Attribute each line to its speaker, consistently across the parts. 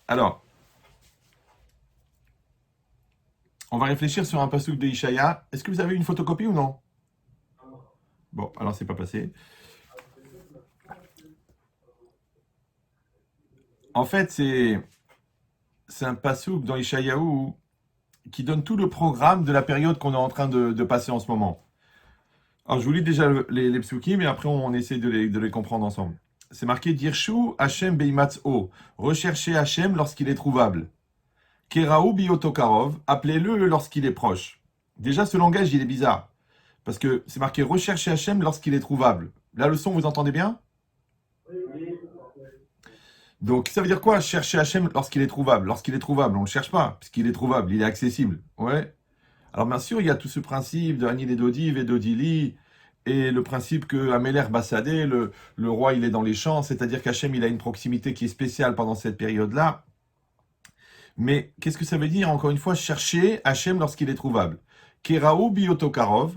Speaker 1: Alors, on va réfléchir sur un passouk de Ishaïa. Est-ce que vous avez une photocopie ou non? Bon, alors c'est pas passé. En fait, c'est un passouk dans Ishaïaou qui donne tout le programme de la période qu'on est en train de passer en ce moment. Alors, je vous lis déjà les psukim, mais après, on essaie de les comprendre ensemble. C'est marqué Dirshu Hashem Beimatzo. Recherchez Hashem lorsqu'il est trouvable. Keraou Biotokarov. Appelez-le lorsqu'il est proche. Déjà, ce langage, il est bizarre. Parce que c'est marqué Recherchez Hashem lorsqu'il est trouvable. La leçon, vous entendez bien? Donc, ça veut dire quoi, chercher Hachem lorsqu'il est trouvable? Lorsqu'il est trouvable, on ne le cherche pas, puisqu'il est trouvable, il est accessible. Ouais. Alors, bien sûr, il y a tout ce principe de Anil et Dodi, Vedodili, et le principe que Améler Bassadé, le roi, il est dans les champs, c'est-à-dire qu'Hachem, il a une proximité qui est spéciale pendant cette période-là. Mais qu'est-ce que ça veut dire, encore une fois, chercher Hachem lorsqu'il est trouvable? Keraou Biotokarov,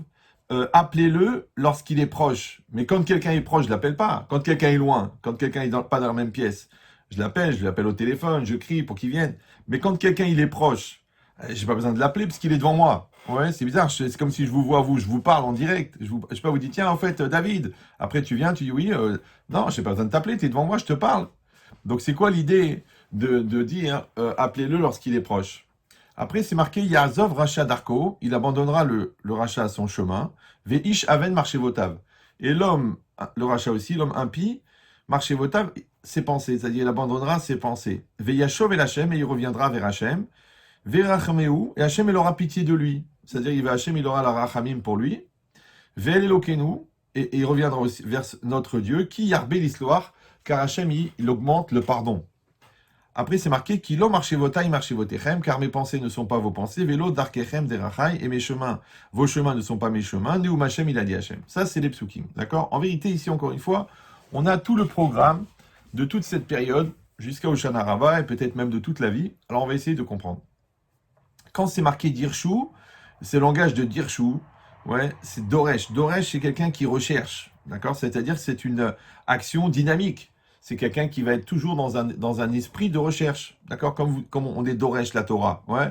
Speaker 1: appelez-le lorsqu'il est proche. Mais quand quelqu'un est proche, je l'appelle pas. Quand quelqu'un est loin, quand quelqu'un est pas dans la même pièce, je l'appelle au téléphone, je crie pour qu'il vienne. Mais quand quelqu'un il est proche, j'ai pas besoin de l'appeler parce qu'il est devant moi. Ouais, c'est bizarre. C'est comme si je vous vois vous, je vous parle en direct. Je sais pas, vous dis tiens en fait David. Après tu viens, tu dis oui. Non, j'ai pas besoin de t'appeler. Tu es devant moi, je te parle. Donc c'est quoi l'idée de dire appelez-le lorsqu'il est proche? Après, c'est marqué Yazov Racha Darko, il abandonnera le rachat à son chemin. Veish Aven Marchevotav. Et l'homme, le rachat aussi, l'homme impie, Marchevotav, ses pensées, c'est-à-dire il abandonnera ses pensées. Veyashov el Hashem, et il reviendra vers Hashem. Verachmeu, et Hashem, il aura pitié de lui. C'est-à-dire, il va Hashem, il aura la rachamim pour lui. Ve'el Elokenu, et il reviendra aussi vers notre Dieu, qui yarbe l'histoire, car Hashem, il augmente le pardon. Après, c'est marqué Kilo marchevotai marchevotechem, car mes pensées ne sont pas vos pensées, vélo darkechem derachai, et mes chemins, vos chemins ne sont pas mes chemins, neum Hashem il a dit Hashem. Ça, c'est les psukim, d'accord? En vérité, ici, encore une fois, on a tout le programme de toute cette période, jusqu'à Hoshana Rabbah, et peut-être même de toute la vie. Alors, on va essayer de comprendre. Quand c'est marqué Dirshu, c'est le langage de Dirshu, ouais, c'est Doresh. Doresh, c'est quelqu'un qui recherche, d'accord? C'est-à-dire que c'est une action dynamique. C'est quelqu'un qui va être toujours dans un esprit de recherche, d'accord? Comme on est Doresh la Torah, ouais.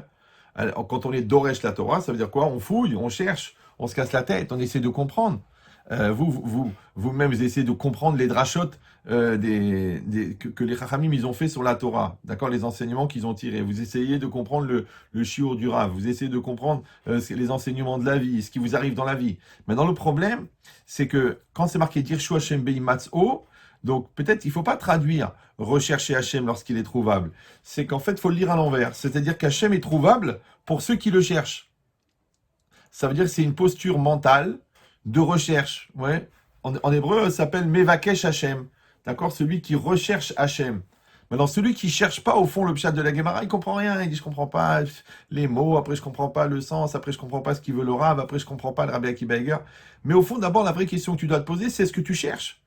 Speaker 1: Alors, quand on est Doresh la Torah, ça veut dire quoi? On fouille, on cherche, on se casse la tête, on essaie de comprendre. Vous-même, vous essayez de comprendre les drachotes que les Chachamim ils ont fait sur la Torah, d'accord, les enseignements qu'ils ont tirés. Vous essayez de comprendre le shiur du Rav, vous essayez de comprendre les enseignements de la vie, ce qui vous arrive dans la vie. Maintenant, le problème, c'est que quand c'est marqué Dirshu Hashem Beimatzo, donc peut-être il ne faut pas traduire rechercher Hashem lorsqu'il est trouvable. C'est qu'en fait, il faut le lire à l'envers. C'est-à-dire qu'Hachem est trouvable pour ceux qui le cherchent. Ça veut dire que c'est une posture mentale de recherche. Ouais. En hébreu, ça s'appelle Mevakesh Hashem. D'accord? Celui qui recherche Hashem. Maintenant, celui qui cherche pas, au fond, le pshat de la Gemara, il comprend rien. Il dit, je comprends pas les mots, après je comprends pas le sens, après je comprends pas ce qu'il veut le Rav, après je comprends pas le Rabbi Akiba Eiger. Mais au fond, d'abord, la vraie question que tu dois te poser, c'est est-ce que tu cherches?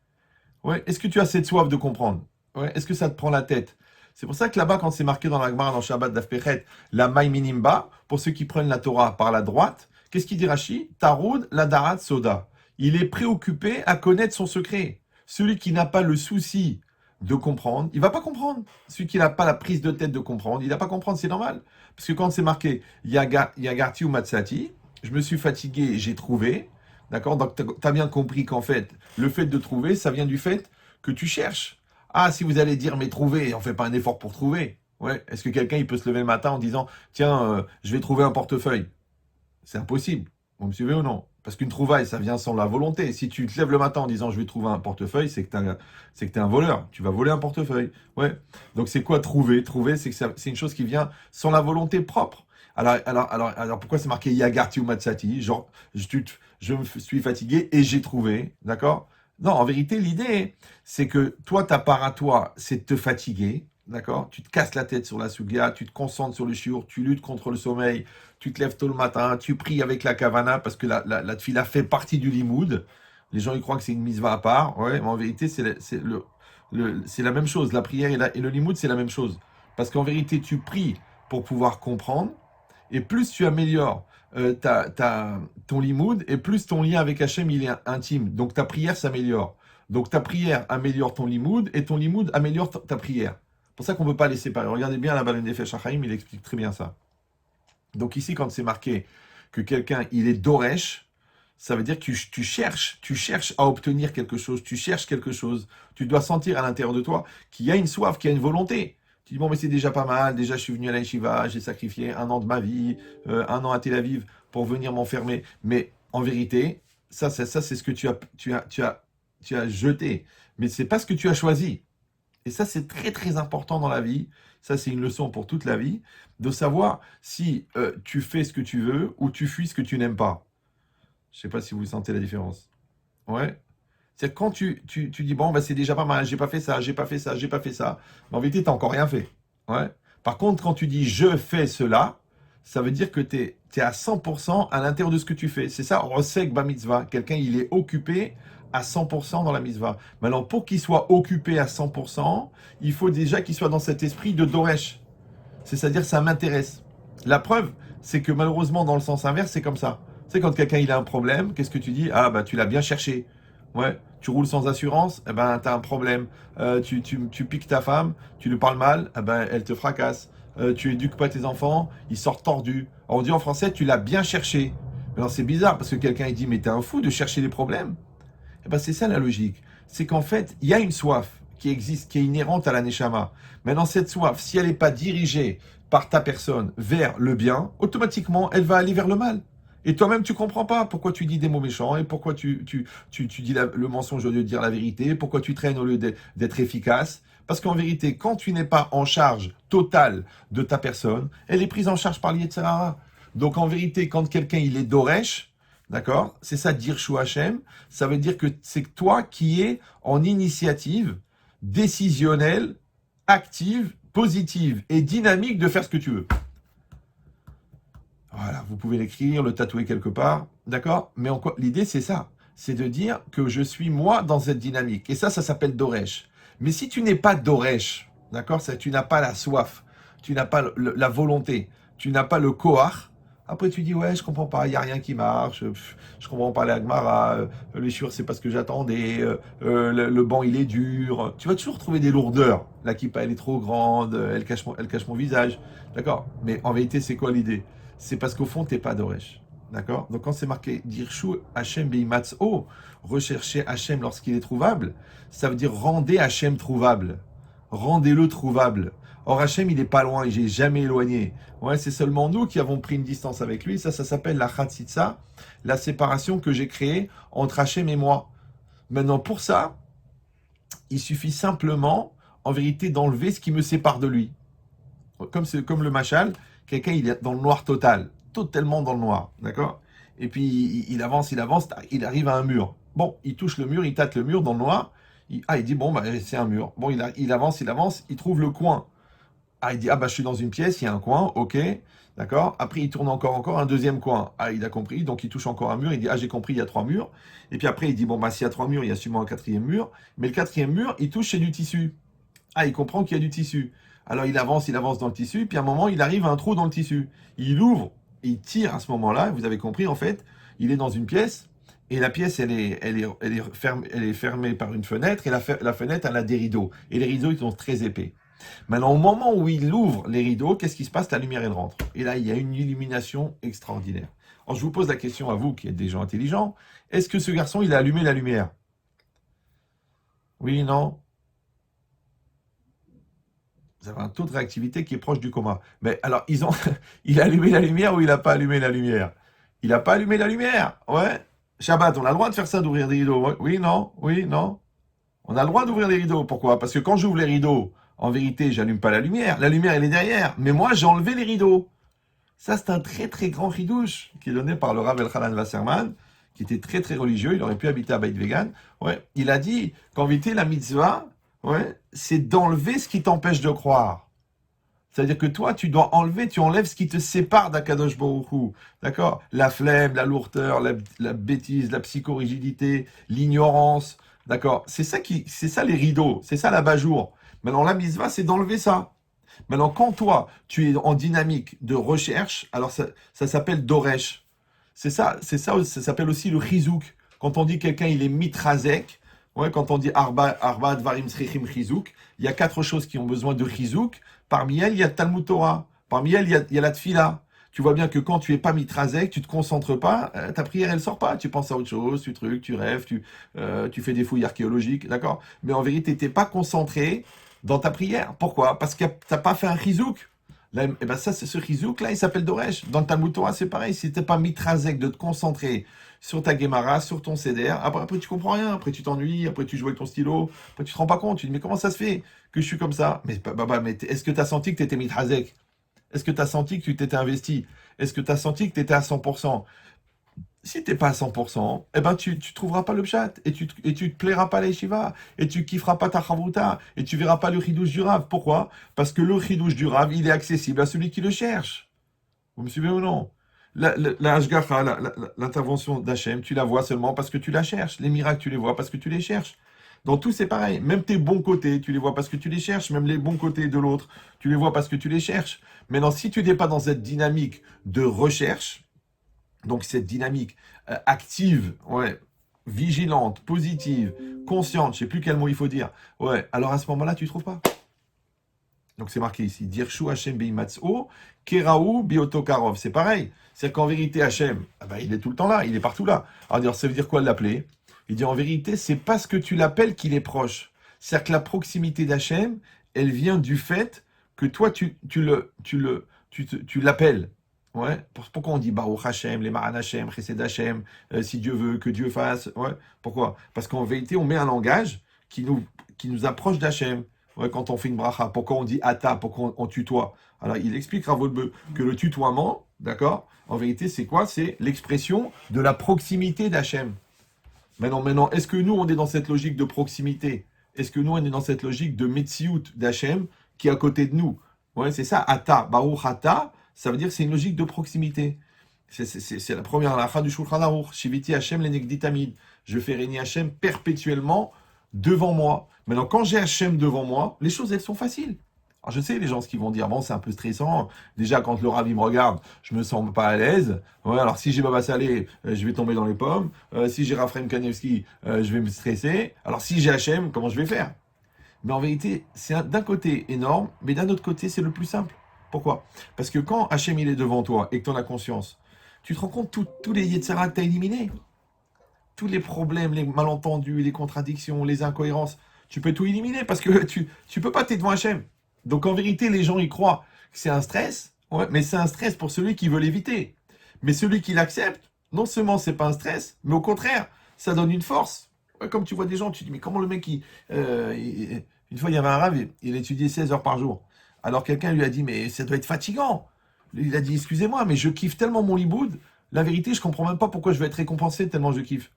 Speaker 1: Ouais. Est-ce que tu as cette soif de comprendre? Ouais. Est-ce que ça te prend la tête? C'est pour ça que là-bas, quand c'est marqué dans la Gemara, dans Shabbat d'Afpechet, la Maïminimba, pour ceux qui prennent la Torah par la droite, qu'est-ce qu'il dit Rashi? Taroud la Darat Soda. Il est préoccupé à connaître son secret. Celui qui n'a pas le souci de comprendre, il va pas comprendre. Celui qui n'a pas la prise de tête de comprendre, il va pas comprendre, c'est normal. Parce que quand c'est marqué Yagarti ou Matsati, je me suis fatigué, j'ai trouvé. D'accord? Donc tu as bien compris qu'en fait, le fait de trouver, ça vient du fait que tu cherches. Ah, si vous allez dire mais trouver, on fait pas un effort pour trouver. Ouais. Est-ce que quelqu'un il peut se lever le matin en disant tiens, je vais trouver un portefeuille? C'est impossible. Vous me suivez ou non? Parce qu'une trouvaille, ça vient sans la volonté. Si tu te lèves le matin en disant je vais trouver un portefeuille, c'est que t'es un voleur. Tu vas voler un portefeuille. Ouais. Donc c'est quoi trouver? Trouver, c'est que c'est une chose qui vient sans la volonté propre. Alors pourquoi c'est marqué Yagarti ou Matsati? Genre, je me suis fatigué et j'ai trouvé. D'accord? Non, en vérité, l'idée, c'est que toi, ta part à toi, c'est de te fatiguer. D'accord? Tu te casses la tête sur la sugia, tu te concentres sur le shiur, tu luttes contre le sommeil, tu te lèves tôt le matin, tu pries avec la kavana parce que la tfila fait partie du limoud. Les gens ils croient que c'est une mitzvah à part. Ouais, mais en vérité, c'est la même chose. La prière et le limoud, c'est la même chose. Parce qu'en vérité, tu pries pour pouvoir comprendre. Et plus tu améliores ton limoud, et plus ton lien avec Hachem il est intime. Donc ta prière s'améliore. Donc ta prière améliore ton limoud, et ton limoud améliore ta prière. pour ça qu'on ne peut pas les séparer. Regardez bien la Baleine des Nefesh HaChaim, il explique très bien ça. Donc ici, quand c'est marqué que quelqu'un, il est Doresh, ça veut dire que tu cherches à obtenir quelque chose, tu cherches quelque chose. Tu dois sentir à l'intérieur de toi qu'il y a une soif, qu'il y a une volonté. Tu dis, bon, mais c'est déjà pas mal, déjà je suis venu à la Yeshiva, j'ai sacrifié 1 an de ma vie, 1 an à Tel Aviv pour venir m'enfermer. Mais en vérité, ça c'est ce que tu as jeté. Mais c'est pas ce que tu as choisi. Et ça, c'est très très important dans la vie. Ça, c'est une leçon pour toute la vie, de savoir si tu fais ce que tu veux ou tu fuis ce que tu n'aimes pas. Je ne sais pas si vous sentez la différence. Ouais. C'est quand tu dis, bon, bah, c'est déjà pas mal, j'ai pas fait ça, j'ai pas fait ça, j'ai pas fait ça. Mais en vérité, tu n'as encore rien fait. Ouais. Par contre, quand tu dis, je fais cela, ça veut dire que tu es à 100% à l'intérieur de ce que tu fais. C'est ça, Rosek Ba Mitzvah. Quelqu'un, il est occupé à 100% dans la mitzvah. Maintenant, pour qu'il soit occupé à 100%, il faut déjà qu'il soit dans cet esprit de Doresh. C'est-à-dire, ça m'intéresse. La preuve, c'est que malheureusement, dans le sens inverse, c'est comme ça. Tu sais, quand quelqu'un il a un problème, qu'est-ce que tu dis? Ah, bah, tu l'as bien cherché. Ouais. Tu roules sans assurance, eh ben, tu as un problème. Tu piques ta femme, tu lui parles mal, eh ben, elle te fracasse. Tu éduques pas tes enfants, ils sortent tordus. Alors, on dit en français, tu l'as bien cherché. Alors, c'est bizarre parce que quelqu'un il dit, mais t'es un fou de chercher les problèmes. Eh ben, c'est ça la logique. C'est qu'en fait, il y a une soif qui existe, qui est inhérente à la Neshama. Maintenant, cette soif, si elle n'est pas dirigée par ta personne vers le bien, automatiquement, elle va aller vers le mal. Et toi-même, tu comprends pas pourquoi tu dis des mots méchants et pourquoi tu dis le mensonge au lieu de dire la vérité, pourquoi tu traînes au lieu d'être efficace. Parce qu'en vérité, quand tu n'es pas en charge totale de ta personne, elle est prise en charge par l'Yetzirah. Donc en vérité, quand quelqu'un il est Doresh, d'accord, c'est ça dire Shu Hashem, ça veut dire que c'est toi qui es en initiative décisionnelle, active, positive et dynamique de faire ce que tu veux. Voilà, vous pouvez l'écrire, le tatouer quelque part, d'accord? Mais l'idée, c'est ça. C'est de dire que je suis moi dans cette dynamique. Et ça s'appelle Doresh. Mais si tu n'es pas Doresh, d'accord? Tu n'as pas la soif, tu n'as pas la volonté, tu n'as pas le Kohar, après tu dis, ouais, je comprends pas, il n'y a rien qui marche, je comprends pas la Gemara, les chures, c'est pas ce que j'attendais, le banc, il est dur. Tu vas toujours trouver des lourdeurs. La kippa, elle est trop grande, elle cache mon visage, d'accord? Mais en vérité, c'est quoi l'idée? C'est parce qu'au fond, tu n'es pas Doresh. D'accord? Donc quand c'est marqué Dirshu Hashem Beimatso, rechercher Hashem lorsqu'il est trouvable, ça veut dire rendez Hashem trouvable. Rendez-le trouvable. Or Hashem, il n'est pas loin, il n'est jamais éloigné. Ouais, c'est seulement nous qui avons pris une distance avec lui. Ça s'appelle la Chatzitza, la séparation que j'ai créée entre Hashem et moi. Maintenant, pour ça, il suffit simplement, en vérité, d'enlever ce qui me sépare de lui. Comme le machal, quelqu'un il est dans le noir total, totalement dans le noir, d'accord? Et puis il avance, il arrive à un mur. Bon, il touche le mur, il tâte le mur dans le noir. Il dit bon bah c'est un mur. Bon, il avance, il trouve le coin. Ah, il dit ah bah je suis dans une pièce, il y a un coin, ok, d'accord? Après il tourne encore un deuxième coin. Ah, il a compris, donc il touche encore un mur. Il dit ah j'ai compris, il y a 3 murs. Et puis après il dit bon bah s'il y a 3 murs, il y a sûrement un quatrième mur. Mais le quatrième mur, il touche chez du tissu. Ah, il comprend qu'il y a du tissu. Alors il avance dans le tissu, puis à un moment, il arrive à un trou dans le tissu. Il ouvre, il tire à ce moment-là, vous avez compris, en fait, il est dans une pièce, et la pièce, elle est fermée par une fenêtre, et la fenêtre, elle a des rideaux. Et les rideaux, ils sont très épais. Maintenant, au moment où il ouvre les rideaux, qu'est-ce qui se passe? La lumière, elle rentre. Et là, il y a une illumination extraordinaire. Alors, je vous pose la question à vous, qui êtes des gens intelligents. Est-ce que ce garçon, il a allumé la lumière? Oui, non? Vous avez un taux de réactivité qui est proche du coma. Mais alors, il a allumé la lumière ou il n'a pas allumé la lumière? Il n'a pas allumé la lumière. Ouais. Shabbat, on a le droit de faire ça, d'ouvrir des rideaux. Ouais. Oui, non, oui, non. On a le droit d'ouvrir les rideaux. Pourquoi? Parce que quand j'ouvre les rideaux, en vérité, j'allume pas la lumière. La lumière, elle est derrière. Mais moi, j'ai enlevé les rideaux. Ça, c'est un très, très grand ridouche qui est donné par le Rav Elchanan Wasserman, qui était très, très religieux. Il aurait pu habiter à Beit Vegan. Ouais. Il a dit qu'en vérité, la mitzvah, ouais, c'est d'enlever ce qui t'empêche de croire. C'est-à-dire que toi, tu enlèves ce qui te sépare d'Akadosh Baruch Hu. D'accord? La flemme, la lourdeur, la bêtise, la psychorigidité, l'ignorance. D'accord? C'est ça les rideaux, c'est ça l'abat-jour. Maintenant, la mitzvah, c'est d'enlever ça. Maintenant, quand toi, tu es en dynamique de recherche, alors ça s'appelle Doresh. Ça s'appelle aussi le Chizouk. Quand on dit quelqu'un, il est mitrazek, Ouais, quand on dit Arba Dvarim Srichim Chizouk, il y a 4 choses qui ont besoin de Chizouk. Parmi elles, il y a le Talmud Torah. Parmi elles, il y a la Tfila. Tu vois bien que quand tu es pas mitrazek, tu te concentres pas, ta prière, elle sort pas. Tu penses à autre chose, tu rêves, tu fais des fouilles archéologiques, d'accord? Mais en vérité, tu n'es pas concentré dans ta prière. Pourquoi? Parce que tu n'as pas fait un Chizouk. Là, eh ben ça, c'est ce Chizouk, là, il s'appelle Doresh. Dans le Talmud Torah, c'est pareil. Si tu n'es pas mitrazek de te concentrer sur ta Gemara, sur ton Seder. Après, tu comprends rien. Après, tu t'ennuies. Après, tu joues avec ton stylo. Après, tu te rends pas compte. Tu te dis, mais comment ça se fait que je suis comme ça? Mais est-ce que tu as senti que tu étais mitrazek? Est-ce que tu as senti que tu t'étais investi? Est-ce que tu as senti que tu étais à 100%? Si t'es pas à 100%, eh ben tu trouveras pas le pshat, et tu te plairas pas à l'eshiva, et tu kifferas pas ta chavruta, et tu verras pas le chidouche du Rav. Pourquoi? Parce que le chidouche du Rav, il est accessible à celui qui le cherche. Vous me suivez ou non? La hashgacha, l'intervention d'Hachem, tu la vois seulement parce que tu la cherches. Les miracles, tu les vois parce que tu les cherches. Dans tout, c'est pareil. Même tes bons côtés, tu les vois parce que tu les cherches. Même les bons côtés de l'autre, tu les vois parce que tu les cherches. Maintenant, si tu n'es pas dans cette dynamique de recherche, donc cette dynamique active, ouais, vigilante, positive, consciente, je sais plus quel mot il faut dire, ouais, alors à ce moment-là, tu ne trouves pas. Donc c'est marqué ici, Dirshu Hashem Beimatso, Keraou Biotokarov. C'est pareil. C'est qu'en vérité, Hashem, ah ben, il est tout le temps là, il est partout là. Alors ça veut dire quoi l'appeler? Il dit en vérité, c'est parce que tu l'appelles qu'il est proche. C'est-à-dire que la proximité d'Hachem, elle vient du fait que toi, tu l'appelles. Ouais. Pourquoi on dit Baruch Hashem, les Maran Hashem, Chesed Hashem, si Dieu veut, que Dieu fasse. Ouais. Pourquoi? Parce qu'en vérité, on met un langage qui nous approche d'Hachem. Ouais, quand on fait une bracha, pourquoi on dit ata, pourquoi on tutoie? Alors, il explique Rav que le tutoiement, d'accord, en vérité, c'est quoi? C'est l'expression de la proximité d'Hachem. Maintenant, est-ce que nous, on est dans cette logique de proximité? Est-ce que nous, on est dans cette logique de Metsiout d'Hachem qui est à côté de nous? Ouais, c'est ça, ata, Baruch ata, ça veut dire que c'est une logique de proximité. C'est la première halakha du Shulchan Aruch. Shiviti Hachem lenegditamid. Je fais régner Hachem perpétuellement devant moi. Maintenant, quand j'ai Hachem devant moi, les choses, elles sont faciles. Alors, je sais, les gens, ce qu'ils vont dire, bon, c'est un peu stressant. Déjà, quand le Rav, il me regarde, je me sens pas à l'aise. Ouais, alors, si j'ai Baba Salé, je vais tomber dans les pommes. Si j'ai Raphaël Kanevski, je vais me stresser. Alors, si j'ai Hachem, comment je vais faire? Mais en vérité, c'est d'un côté énorme, mais d'un autre côté, c'est le plus simple. Pourquoi? Parce que quand Hachem, il est devant toi et que tu en as conscience, tu te rends compte tous les Yetzirah que tu as éliminés, tous les problèmes, les malentendus, les contradictions, les incohérences, tu peux tout éliminer parce que tu peux pas t'être devant Hachem. Donc en vérité, les gens y croient que c'est un stress, ouais, mais c'est un stress pour celui qui veut l'éviter. Mais celui qui l'accepte, non seulement c'est pas un stress, mais au contraire, ça donne une force. Ouais, comme tu vois des gens, tu te dis, mais comment le mec, une fois, il y avait un rave, il étudiait 16 heures par jour. Alors quelqu'un lui a dit, mais ça doit être fatigant. Il a dit, excusez-moi, mais je kiffe tellement mon liboud, la vérité, je comprends même pas pourquoi je vais être récompensé tellement je kiffe.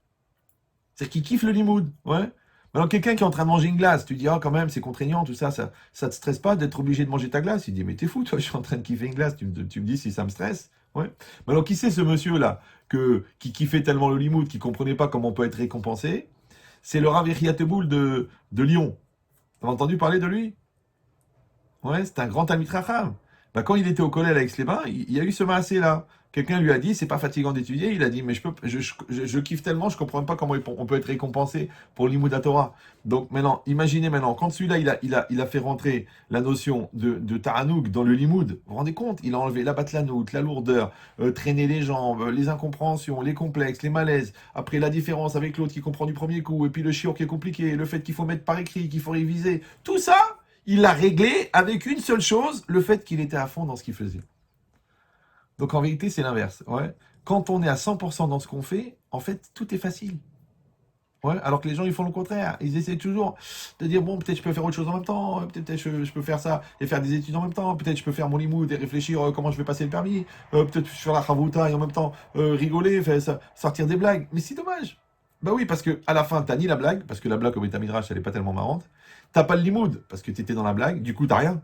Speaker 1: C'est qu'il kiffe le limoud, ouais. Alors quelqu'un qui est en train de manger une glace, tu dis, ah quand même, c'est contraignant, tout ça, ça te stresse pas d'être obligé de manger ta glace? Il dit, mais t'es fou, toi, je suis en train de kiffer une glace, tu me dis si ça me stresse, ouais. Mais alors qui c'est ce monsieur-là, qui kiffait tellement le limoud, qui comprenait pas comment on peut être récompensé? C'est le Rav Yechia Teboul de Lyon. T'as entendu parler de lui? Ouais, c'est un grand Talmid Chacham. Bah, quand il était au collège avec les bains, il y a eu ce massé là. Quelqu'un lui a dit, c'est pas fatigant d'étudier. Il a dit, mais je kiffe tellement, je comprends pas comment on peut être récompensé pour l'Imoud Torah. Donc maintenant, imaginez maintenant, quand celui-là, il a fait rentrer la notion de Ta'anoug dans le Limoud, vous vous rendez compte? Il a enlevé la batlanout, la lourdeur, traîner les jambes, les incompréhensions, les complexes, les malaises. Après, la différence avec l'autre qui comprend du premier coup, et puis le chiot qui est compliqué, le fait qu'il faut mettre par écrit, qu'il faut réviser. Tout ça, il l'a réglé avec une seule chose, le fait qu'il était à fond dans ce qu'il faisait. Donc en vérité, c'est l'inverse. Ouais. Quand on est à 100% dans ce qu'on fait, en fait, tout est facile. Ouais. Alors que les gens, ils font le contraire. Ils essaient toujours de dire, bon, peut-être je peux faire autre chose en même temps, peut-être je peux faire ça et faire des études en même temps, peut-être je peux faire mon limoud et réfléchir comment je vais passer le permis, peut-être faire la chavouta et en même temps rigoler, sortir des blagues. Mais c'est dommage. Bah oui, parce que à la fin, t'as ni la blague, parce que la blague au Beth Midrash, elle est pas tellement marrante. T'as pas le limoud, parce que t'étais dans la blague, du coup, t'as rien.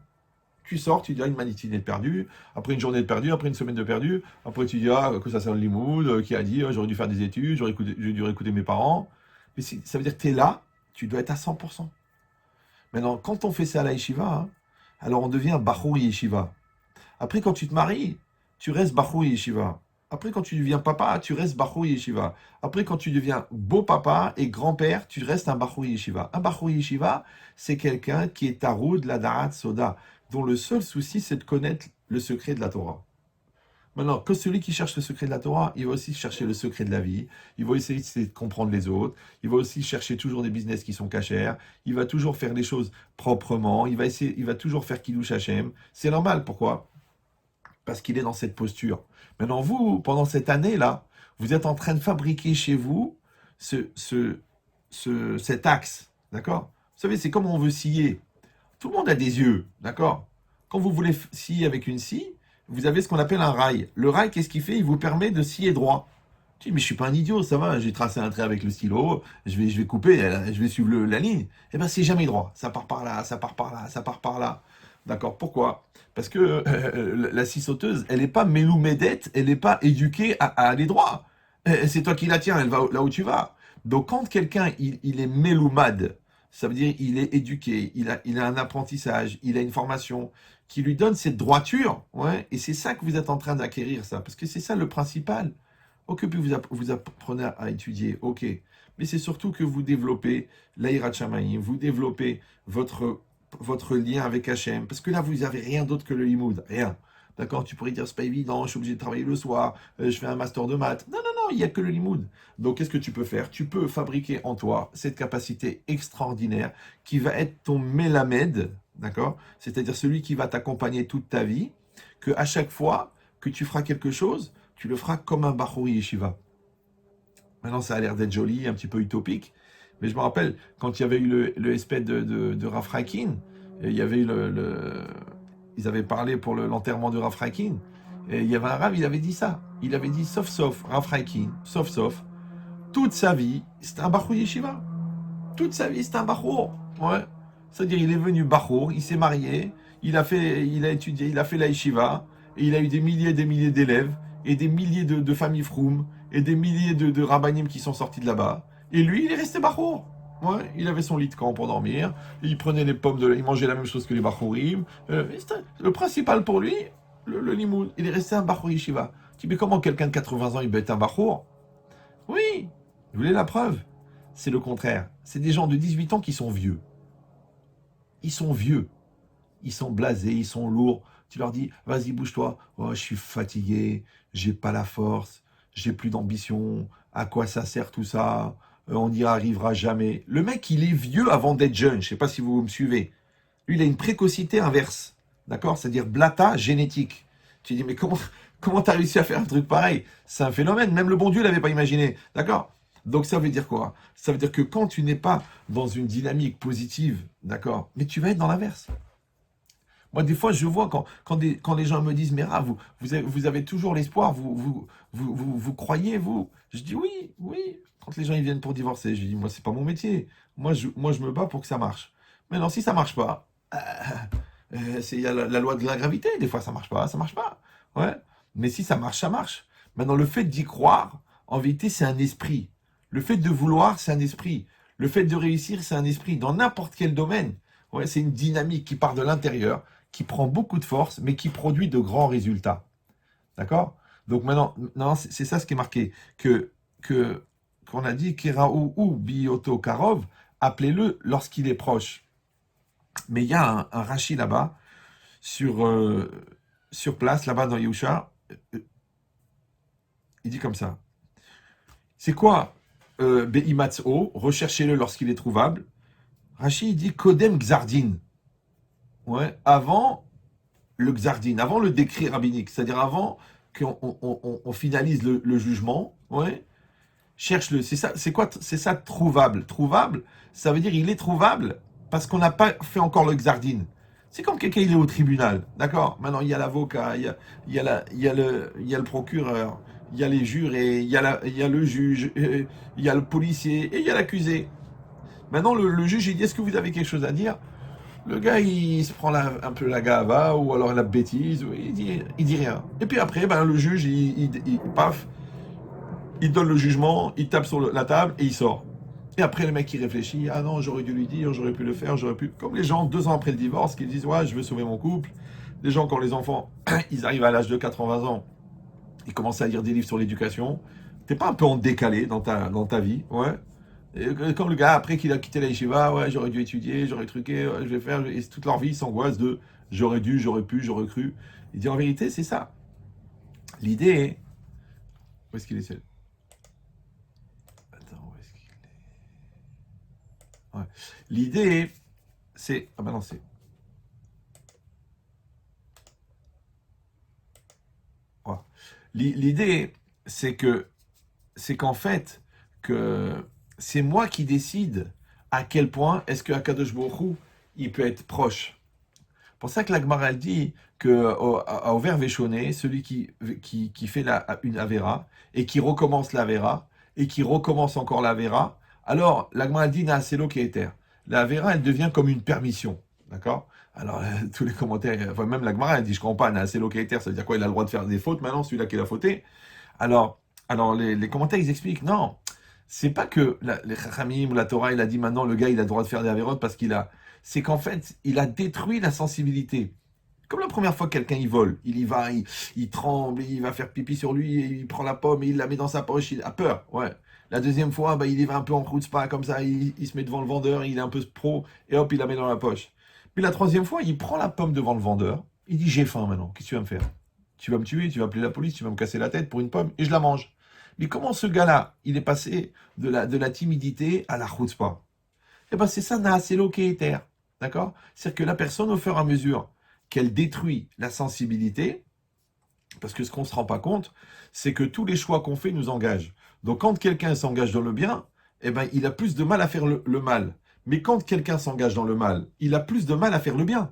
Speaker 1: Tu sors, tu dis une matinée de perdu, après une journée de perdu, après une semaine de perdu, après tu dis que ça c'est un limoud, qui a dit j'aurais dû faire des études, j'ai dû écouter mes parents. Mais ça veut dire que tu es là, tu dois être à 100%. Maintenant, quand on fait ça à la yeshiva, hein, alors on devient Bachouri yeshiva. Après, quand tu te maries, tu restes Bachouri yeshiva. Après, quand tu deviens papa, tu restes Bachur Yeshiva. Après, quand tu deviens beau papa et grand-père, tu restes un Bachur Yeshiva. Un Bachur Yeshiva, c'est quelqu'un qui est Taroud, la Darat Soda, dont le seul souci, c'est de connaître le secret de la Torah. Maintenant, que celui qui cherche le secret de la Torah, il va aussi chercher le secret de la vie, il va essayer de comprendre les autres, il va aussi chercher toujours des business qui sont cachers, il va toujours faire les choses proprement, il va toujours faire Kiddush Hashem. C'est normal, pourquoi? Parce qu'il est dans cette posture. Maintenant, vous, pendant cette année-là, vous êtes en train de fabriquer chez vous cet axe, d'accord? Vous savez, c'est comme on veut scier. Tout le monde a des yeux, d'accord? Quand vous voulez scier avec une scie, vous avez ce qu'on appelle un rail. Le rail, qu'est-ce qu'il fait? Il vous permet de scier droit. Tu dis, mais je suis pas un idiot, ça va, j'ai tracé un trait avec le stylo, je vais couper, je vais suivre la ligne. Eh bien, c'est jamais droit. Ça part par là, ça part par là, ça part par là. D'accord? Pourquoi? Parce que la scie sauteuse, elle n'est pas méloumédette, elle n'est pas éduquée à aller droit. C'est toi qui la tiens, elle va là où tu vas. Donc, quand quelqu'un, il est méloumade, ça veut dire il est éduqué, il a un apprentissage, il a une formation qui lui donne cette droiture, ouais, et c'est ça que vous êtes en train d'acquérir, ça, parce que c'est ça le principal. Ok, puis vous apprenez à étudier, ok, mais c'est surtout que vous développez l'Aïrat Shamaïm, vous développez votre lien avec Hachem, parce que là, vous n'avez rien d'autre que le Limoud, rien. D'accord? Tu pourrais dire, c'est pas évident, je suis obligé de travailler le soir, je fais un master de maths. Non, non, non, il n'y a que le Limoud. Donc, qu'est-ce que tu peux faire? Tu peux fabriquer en toi cette capacité extraordinaire qui va être ton mélamed, d'accord? C'est-à-dire celui qui va t'accompagner toute ta vie, que à chaque fois que tu feras quelque chose, tu le feras comme un Bachouri Yeshiva. Maintenant, ça a l'air d'être joli, un petit peu utopique, mais je me rappelle, quand il y avait eu le SP de Rav Rakin, il y avait eu ils avaient parlé pour l'enterrement de Rav Rakin, et il y avait un Rav, il avait dit ça. Il avait dit, sauf Rav Rakin, sauf, toute sa vie, c'était un Bachour Yeshiva. Toute sa vie, c'était un Bachour. Ouais. C'est-à-dire, il est venu Bachour, il s'est marié, il a étudié, il a fait la Yeshiva, et il a eu des milliers d'élèves, et des milliers de familles froum, et des milliers de rabbinim qui sont sortis de là-bas. Et lui, il est resté Bachour. Ouais, il avait son lit de camp pour dormir, il prenait les pommes, il mangeait la même chose que les Bachourim. Le principal pour lui, le limoud, il est resté un Bachour Yeshiva. Tu dis, mais comment quelqu'un de 80 ans, il peut être un Bachour? Oui, vous voulez la preuve? C'est le contraire. C'est des gens de 18 ans qui sont vieux. Ils sont vieux. Ils sont blasés, ils sont lourds. Tu leur dis, vas-y, bouge-toi. Oh, je suis fatigué, j'ai pas la force, j'ai plus d'ambition. À quoi ça sert tout ça? On n'y arrivera jamais. Le mec, il est vieux avant d'être jeune. Je sais pas si vous me suivez. Lui, il a une précocité inverse. D'accord? C'est-à-dire blata génétique. Tu dis, mais comment t'as réussi à faire un truc pareil? C'est un phénomène. Même le bon Dieu l'avait pas imaginé. D'accord? Donc ça veut dire quoi? Ça veut dire que quand tu n'es pas dans une dynamique positive, d'accord, mais tu vas être dans l'inverse. Moi, des fois, je vois quand les gens me disent, mais vous avez toujours l'espoir, vous croyez, vous? Je dis oui, oui. Quand les gens ils viennent pour divorcer, je dis, moi, c'est pas mon métier. Moi, je me bats pour que ça marche. Maintenant, si ça marche pas, il y a la loi de la gravité. Des fois, ça marche pas, ça marche pas. Ouais. Mais si ça marche, ça marche. Maintenant, le fait d'y croire, en vérité, c'est un esprit. Le fait de vouloir, c'est un esprit. Le fait de réussir, c'est un esprit. Dans n'importe quel domaine. Ouais, c'est une dynamique qui part de l'intérieur, qui prend beaucoup de force, mais qui produit de grands résultats. D'accord? Donc maintenant, non, c'est ça ce qui est marqué. Qu'on a dit, Keraou ou Bioto Karov, appelez-le lorsqu'il est proche. Mais il y a un Rashi là-bas, sur place, là-bas dans Yehusha, il dit comme ça. C'est quoi Beimatso, recherchez-le lorsqu'il est trouvable. Rashi dit Kodem Gzardin. Ouais, avant le Gzardin, avant le décret rabbinique, c'est-à-dire avant qu'on finalise le jugement, ouais, cherche-le. C'est ça, c'est quoi? C'est ça trouvable. Trouvable, ça veut dire il est trouvable parce qu'on n'a pas fait encore le Gzardin. C'est comme quelqu'un il est au tribunal, d'accord? Maintenant il y a l'avocat, il y a le procureur, il y a les jurés, il y a le juge, il y a le policier et il y a l'accusé. Maintenant le juge il dit est-ce que vous avez quelque chose à dire? Le gars, il se prend un peu la gava, ou alors la bêtise, ou il dit rien. Et puis après, le juge, paf, il donne le jugement, il tape sur la table et il sort. Et après, le mec, il réfléchit, ah non, j'aurais dû lui dire, j'aurais pu le faire, j'aurais pu... Comme les gens, 2 ans après le divorce, qui disent, ouais, je veux sauver mon couple. Les gens, quand les enfants, ils arrivent à l'âge de 80 ans, il commençait à lire des livres sur l'éducation. T'es pas un peu en décalé dans ta vie, ouais. Et comme le gars, après qu'il a quitté la yeshiva, ouais, j'aurais dû étudier, j'aurais truqué, ouais, je vais faire. Et toute leur vie, ils s'angoissent de j'aurais dû, j'aurais pu, j'aurais cru. Il dit en vérité, c'est ça. L'idée est. Où est-ce qu'il est celle. Attends, où est-ce qu'il est. Ouais. L'idée, c'est. Ah bah non, c'est. Ouais. L'idée, c'est que. C'est qu'en fait, que c'est moi qui décide à quel point est-ce que Akadosh Baruch Hu, il peut être proche. C'est pour ça que la Gemara elle dit que à Over Véchoné, celui qui fait une Avera et qui recommence l'Avera et qui recommence encore l'Avera, alors la Gemara elle dit Naaselo qui est terre. La Avera elle devient comme une permission. D'accord. Alors, tous les commentaires, enfin, même la Gemara elle dit je comprends pas, Naaselo qui est terre, ça veut dire quoi? Il a le droit de faire des fautes maintenant, celui-là qui a fauté. Alors, alors les commentaires, ils expliquent, non, c'est pas que les Chachamim ou la Torah, il a dit maintenant, le gars, il a le droit de faire des avérotes parce qu'il a... C'est qu'en fait, il a détruit la sensibilité. Comme la première fois que quelqu'un il vole, il y va, il tremble, il va faire pipi sur lui, et il prend la pomme et il la met dans sa poche, il a peur, ouais. La deuxième fois, bah, il y va un peu en pas comme ça, il se met devant le vendeur, il est un peu pro, et hop, il la met dans la poche. Puis la troisième fois, il prend la pomme devant le vendeur, il dit j'ai faim maintenant, qu'est-ce que tu vas me faire? Tu vas me tuer, tu vas appeler la police, tu vas me casser la tête pour une pomme, et je la mange. Mais comment ce gars-là, il est passé de la timidité à la chutzpah? Eh bien, c'est ça, Naaselo Keter. D'accord? C'est-à-dire que la personne, au fur et à mesure qu'elle détruit la sensibilité, parce que ce qu'on ne se rend pas compte, c'est que tous les choix qu'on fait nous engagent. Donc, quand quelqu'un s'engage dans le bien, eh ben, il a plus de mal à faire le mal. Mais quand quelqu'un s'engage dans le mal, il a plus de mal à faire le bien.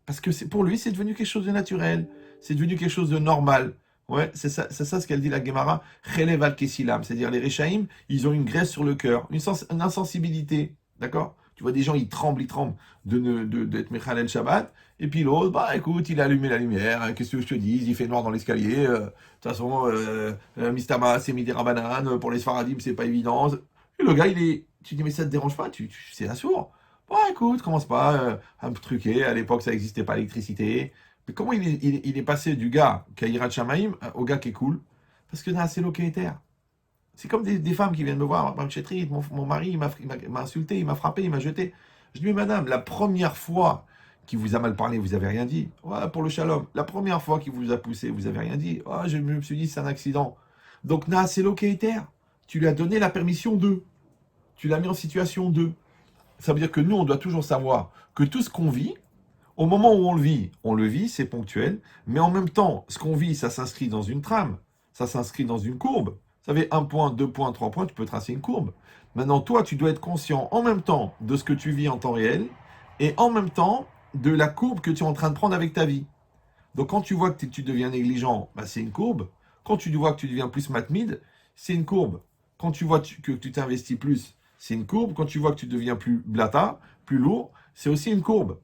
Speaker 1: Parce que pour lui, c'est devenu quelque chose de naturel. C'est devenu quelque chose de normal. Ouais, c'est ça ce qu'elle dit la Gemara. Chelev al kesilam. C'est-à-dire les Rechaïm, ils ont une graisse sur le cœur, une insensibilité. D'accord? Tu vois des gens, ils tremblent d'être Mechalel Shabbat. Et puis l'autre, bah écoute, il a allumé la lumière. Qu'est-ce que je te dis? Il fait noir dans l'escalier. De toute façon, Mistama, c'est Midera Banane. Pour les Sfaradim, c'est pas évident. Et le gars, tu dis, mais ça te dérange pas? C'est un sourd. Bon, écoute, commence pas à me truquer. À l'époque, ça n'existait pas l'électricité. Mais comment il est passé du gars qui a Yirat Shamaim au gars qui est cool? Parce que c'est locataire. C'est comme des femmes qui viennent me voir. Mme Chetrit, mon mari, il m'a insulté, il m'a frappé, il m'a jeté. Je dis, mais madame, la première fois qu'il vous a mal parlé, vous avez rien dit. Ouais, pour le shalom. La première fois qu'il vous a poussé, vous avez rien dit. Ouais, je me suis dit, c'est un accident. Donc, c'est locataire. Tu lui as donné la permission de. Tu l'as mis en situation de. Ça veut dire que nous, on doit toujours savoir que tout ce qu'on vit, au moment où on le vit, c'est ponctuel, mais en même temps, ce qu'on vit, ça s'inscrit dans une trame, ça s'inscrit dans une courbe. Vous savez, 1 point, 2 points, 3 points, tu peux tracer une courbe. Maintenant, toi, tu dois être conscient en même temps de ce que tu vis en temps réel et en même temps de la courbe que tu es en train de prendre avec ta vie. Donc, quand tu vois que tu deviens négligent, bah, c'est une courbe. Quand tu vois que tu deviens plus matmide, c'est une courbe. Quand tu vois que tu t'investis plus, c'est une courbe. Quand tu vois que tu deviens plus blata, plus lourd, c'est aussi une courbe.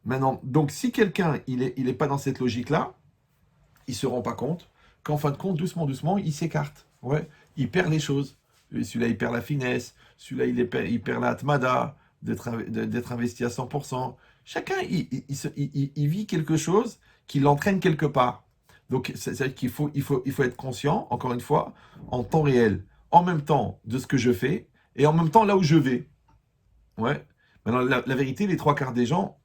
Speaker 1: Maintenant, donc si quelqu'un il est pas dans cette logique-là, il se rend pas compte qu'en fin de compte, doucement, doucement, il s'écarte. Ouais, il perd les choses. Celui-là, il perd la finesse. Celui-là, il perd la atmada, d'être investi à 100%. Chacun, il vit quelque chose qui l'entraîne quelque part. Donc, c'est-à-dire qu'il faut être conscient, encore une fois, en temps réel, en même temps de ce que je fais et en même temps là où je vais. Ouais. Maintenant, la vérité, les 3 quarts des gens,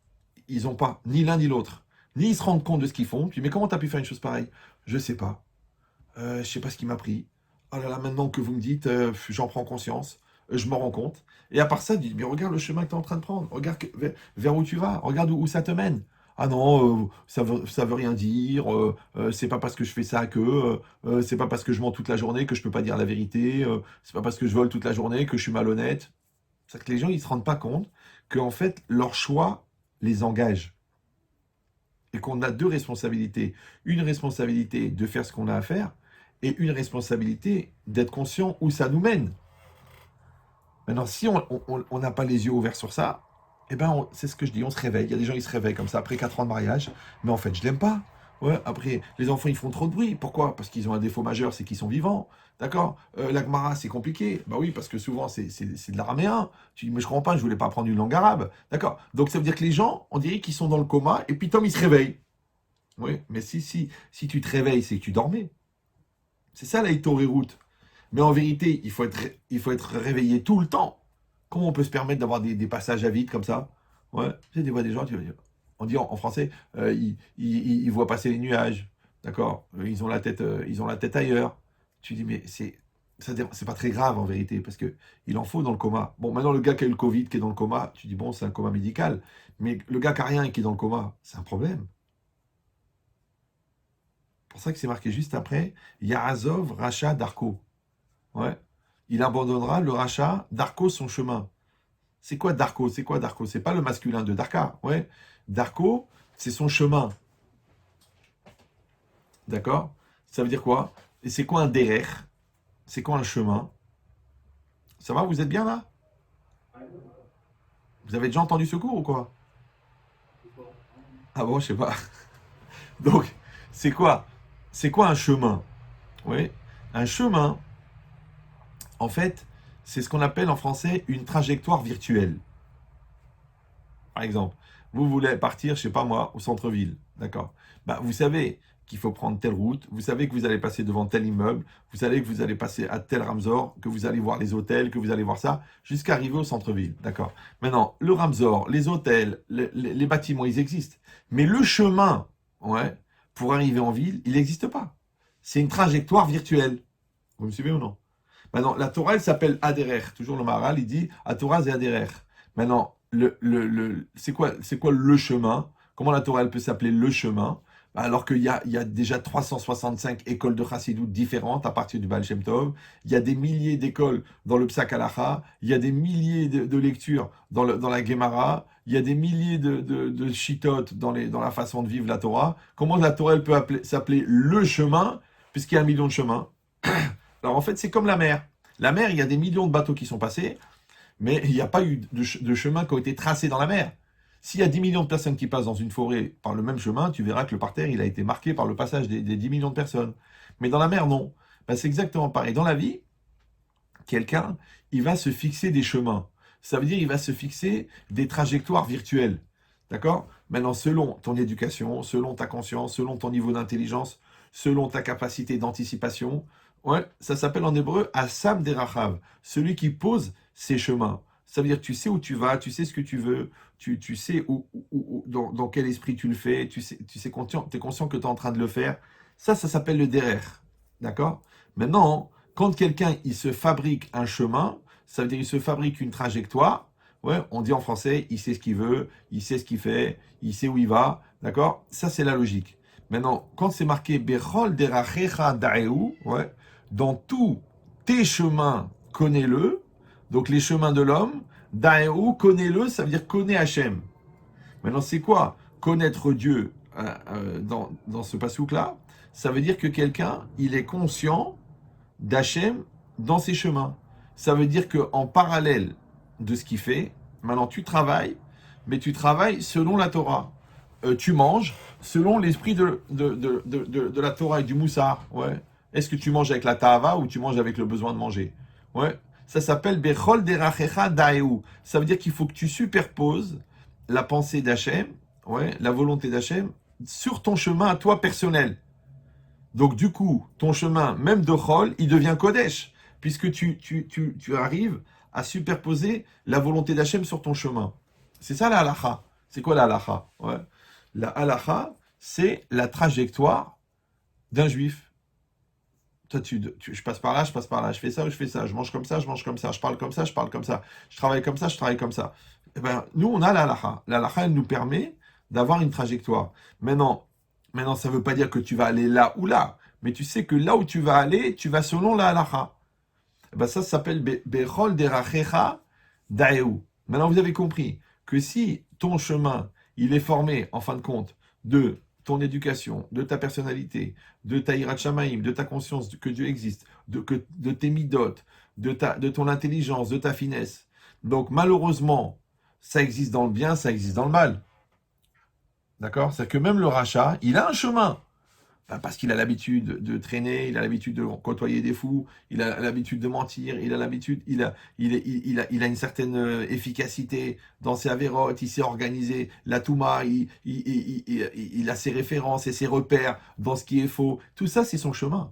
Speaker 1: ils n'ont pas ni l'un ni l'autre. Ni ils se rendent compte de ce qu'ils font. Puis, mais comment tu as pu faire une chose pareille? Je sais pas. Je sais pas ce qui m'a pris. Oh là là, maintenant que vous me dites, j'en prends conscience. Je me rends compte. Et à part ça, dis, mais regarde le chemin que tu es en train de prendre. Regarde vers où tu vas. Regarde où ça te mène. Ah non, ça veut rien dire. C'est pas parce que je fais ça que. C'est pas parce que je mens toute la journée que je peux pas dire la vérité. C'est pas parce que je vole toute la journée que je suis malhonnête. C'est-à-dire que les gens, ils se rendent pas compte qu'en fait, leur choix les engage. Et qu'on a 2 responsabilités. Une responsabilité de faire ce qu'on a à faire et une responsabilité d'être conscient où ça nous mène. Maintenant, si on n'a pas les yeux ouverts sur ça, eh ben, c'est ce que je dis, on se réveille. Il y a des gens, ils se réveillent comme ça après 4 ans de mariage, mais en fait, je l'aime pas. Ouais, après, les enfants, ils font trop de bruit. Pourquoi? Parce qu'ils ont un défaut majeur, c'est qu'ils sont vivants. D'accord? L'Agmara, c'est compliqué. Bah oui, parce que souvent, c'est de l'araméen. Tu dis, mais je comprends pas, je voulais pas apprendre une langue arabe. D'accord? Donc, ça veut dire que les gens, on dirait qu'ils sont dans le coma, et puis Tom, il se réveille. Oui, mais si tu te réveilles, c'est que tu dormais. C'est ça la route. Mais en vérité, il faut être réveillé tout le temps. Comment on peut se permettre d'avoir des passages à vide comme ça? Ouais, tu sais, des fois des gens, on dit en français, ils voient passer les nuages. D'accord? Ils ont la tête ailleurs. Tu dis, mais c'est pas très grave en vérité, parce que il en faut dans le coma. Bon, maintenant, le gars qui a eu le Covid, qui est dans le coma, tu dis, bon, c'est un coma médical. Mais le gars qui a rien et qui est dans le coma, c'est un problème. C'est pour ça que c'est marqué juste après, Yaazov Racha Darko. Ouais. Il abandonnera le rachat Darko son chemin. C'est quoi Darko? C'est quoi Darko? C'est pas le masculin de Darka. Ouais. Darko, c'est son chemin. D'accord? Ça veut dire quoi? Et c'est quoi un derer? C'est quoi un chemin? Ça va, vous êtes bien là? Vous avez déjà entendu ce cours ou quoi? Ah bon, je sais pas. Donc, c'est quoi? C'est quoi un chemin? Oui. Un chemin, en fait, c'est ce qu'on appelle en français une trajectoire virtuelle. Par exemple, vous voulez partir, je sais pas moi, au centre-ville, d'accord? Bah, vous savez qu'il faut prendre telle route, vous savez que vous allez passer devant tel immeuble, vous savez que vous allez passer à tel Ramsor, que vous allez voir les hôtels, que vous allez voir ça, jusqu'à arriver au centre-ville, d'accord? Maintenant, le Ramsor, les hôtels, les bâtiments, ils existent. Mais le chemin, ouais, pour arriver en ville, il n'existe pas. C'est une trajectoire virtuelle. Vous me suivez ou non? Maintenant, la Torah, elle s'appelle Aderer. Toujours le Maharal, il dit à Torah et Aderer. Maintenant, c'est quoi le chemin? Comment la Torah, elle peut s'appeler le chemin? Alors qu'il y a déjà 365 écoles de Chassidut différentes à partir du Baal Shem Tov. Il y a des milliers d'écoles dans le Psak Halacha. Il y a des milliers de lectures dans la Gemara. Il y a des milliers de shitot dans la façon de vivre la Torah. Comment la Torah, elle peut s'appeler le chemin, puisqu'il y a un million de chemins? Alors en fait, c'est comme la mer. La mer, il y a des millions de bateaux qui sont passés, mais il n'y a pas eu de chemin qui ont été tracés dans la mer. S'il y a 10 millions de personnes qui passent dans une forêt par le même chemin, tu verras que le parterre, il a été marqué par le passage des 10 millions de personnes. Mais dans la mer, non. Ben, c'est exactement pareil. Dans la vie, quelqu'un, il va se fixer des chemins. Ça veut dire il va se fixer des trajectoires virtuelles. D'accord? Maintenant, selon ton éducation, selon ta conscience, selon ton niveau d'intelligence, selon ta capacité d'anticipation, ouais, ça s'appelle en hébreu Assam Derachav, celui qui pose ses chemins. Ça veut dire que tu sais où tu vas, tu sais ce que tu veux, tu sais dans quel esprit tu le fais, tu es conscient que tu es en train de le faire. Ça s'appelle le derer. D'accord? Maintenant, quand quelqu'un il se fabrique un chemin, ça veut dire il se fabrique une trajectoire. Ouais, on dit en français, il sait ce qu'il veut, il sait ce qu'il fait, il sait où il va. D'accord? Ça, c'est la logique. Maintenant, quand c'est marqué Bechol derachecha da'eu, ouais, dans tous tes chemins, connais-le. Donc les chemins de l'homme, da'eu, connais-le, ça veut dire connais Hachem. Maintenant, c'est quoi connaître Dieu dans ce pasouk-là? Ça veut dire que quelqu'un, il est conscient d'Hachem dans ses chemins. Ça veut dire qu'en parallèle de ce qu'il fait, maintenant tu travailles, mais tu travailles selon la Torah. Tu manges selon l'esprit de la Torah et du Moussar. Ouais. Est-ce que tu manges avec la Tahava ou tu manges avec le besoin de manger? Ouais. Ça s'appelle Bechol Derachecha Daeu. Ça veut dire qu'il faut que tu superposes la pensée d'Hachem, ouais, la volonté d'Hachem, sur ton chemin à toi personnel. Donc du coup, ton chemin, même de Chol, il devient Kodesh, puisque tu arrives à superposer la volonté d'Hachem sur ton chemin. C'est ça la halacha. C'est quoi la halacha? Ouais. La halacha, c'est la trajectoire d'un juif. Toi, je passe par là, je passe par là, je fais ça ou je fais ça, je mange comme ça, je mange comme ça, je parle comme ça, je parle comme ça, je travaille comme ça, je travaille comme ça. Eh ben, nous, on a la halacha. La halacha, elle nous permet d'avoir une trajectoire. Maintenant, ça ne veut pas dire que tu vas aller là ou là, mais tu sais que là où tu vas aller, tu vas selon la halacha. Eh ben, ça s'appelle Bechol derachecha daeu. Maintenant, vous avez compris que si ton chemin, il est formé, en fin de compte, de ton éducation, de ta personnalité, de ta hirat shamaim, de ta conscience que Dieu existe, de tes midot, de ton intelligence, de ta finesse. Donc, malheureusement, ça existe dans le bien, ça existe dans le mal. D'accord? C'est-à-dire que même le rachat, il a un chemin. Ben, parce qu'il a l'habitude de traîner, il a l'habitude de côtoyer des fous, il a l'habitude de mentir, il a l'habitude, il a une certaine efficacité dans ses avérotes, il sait organiser la Touma, il a ses références et ses repères dans ce qui est faux. Tout ça, c'est son chemin.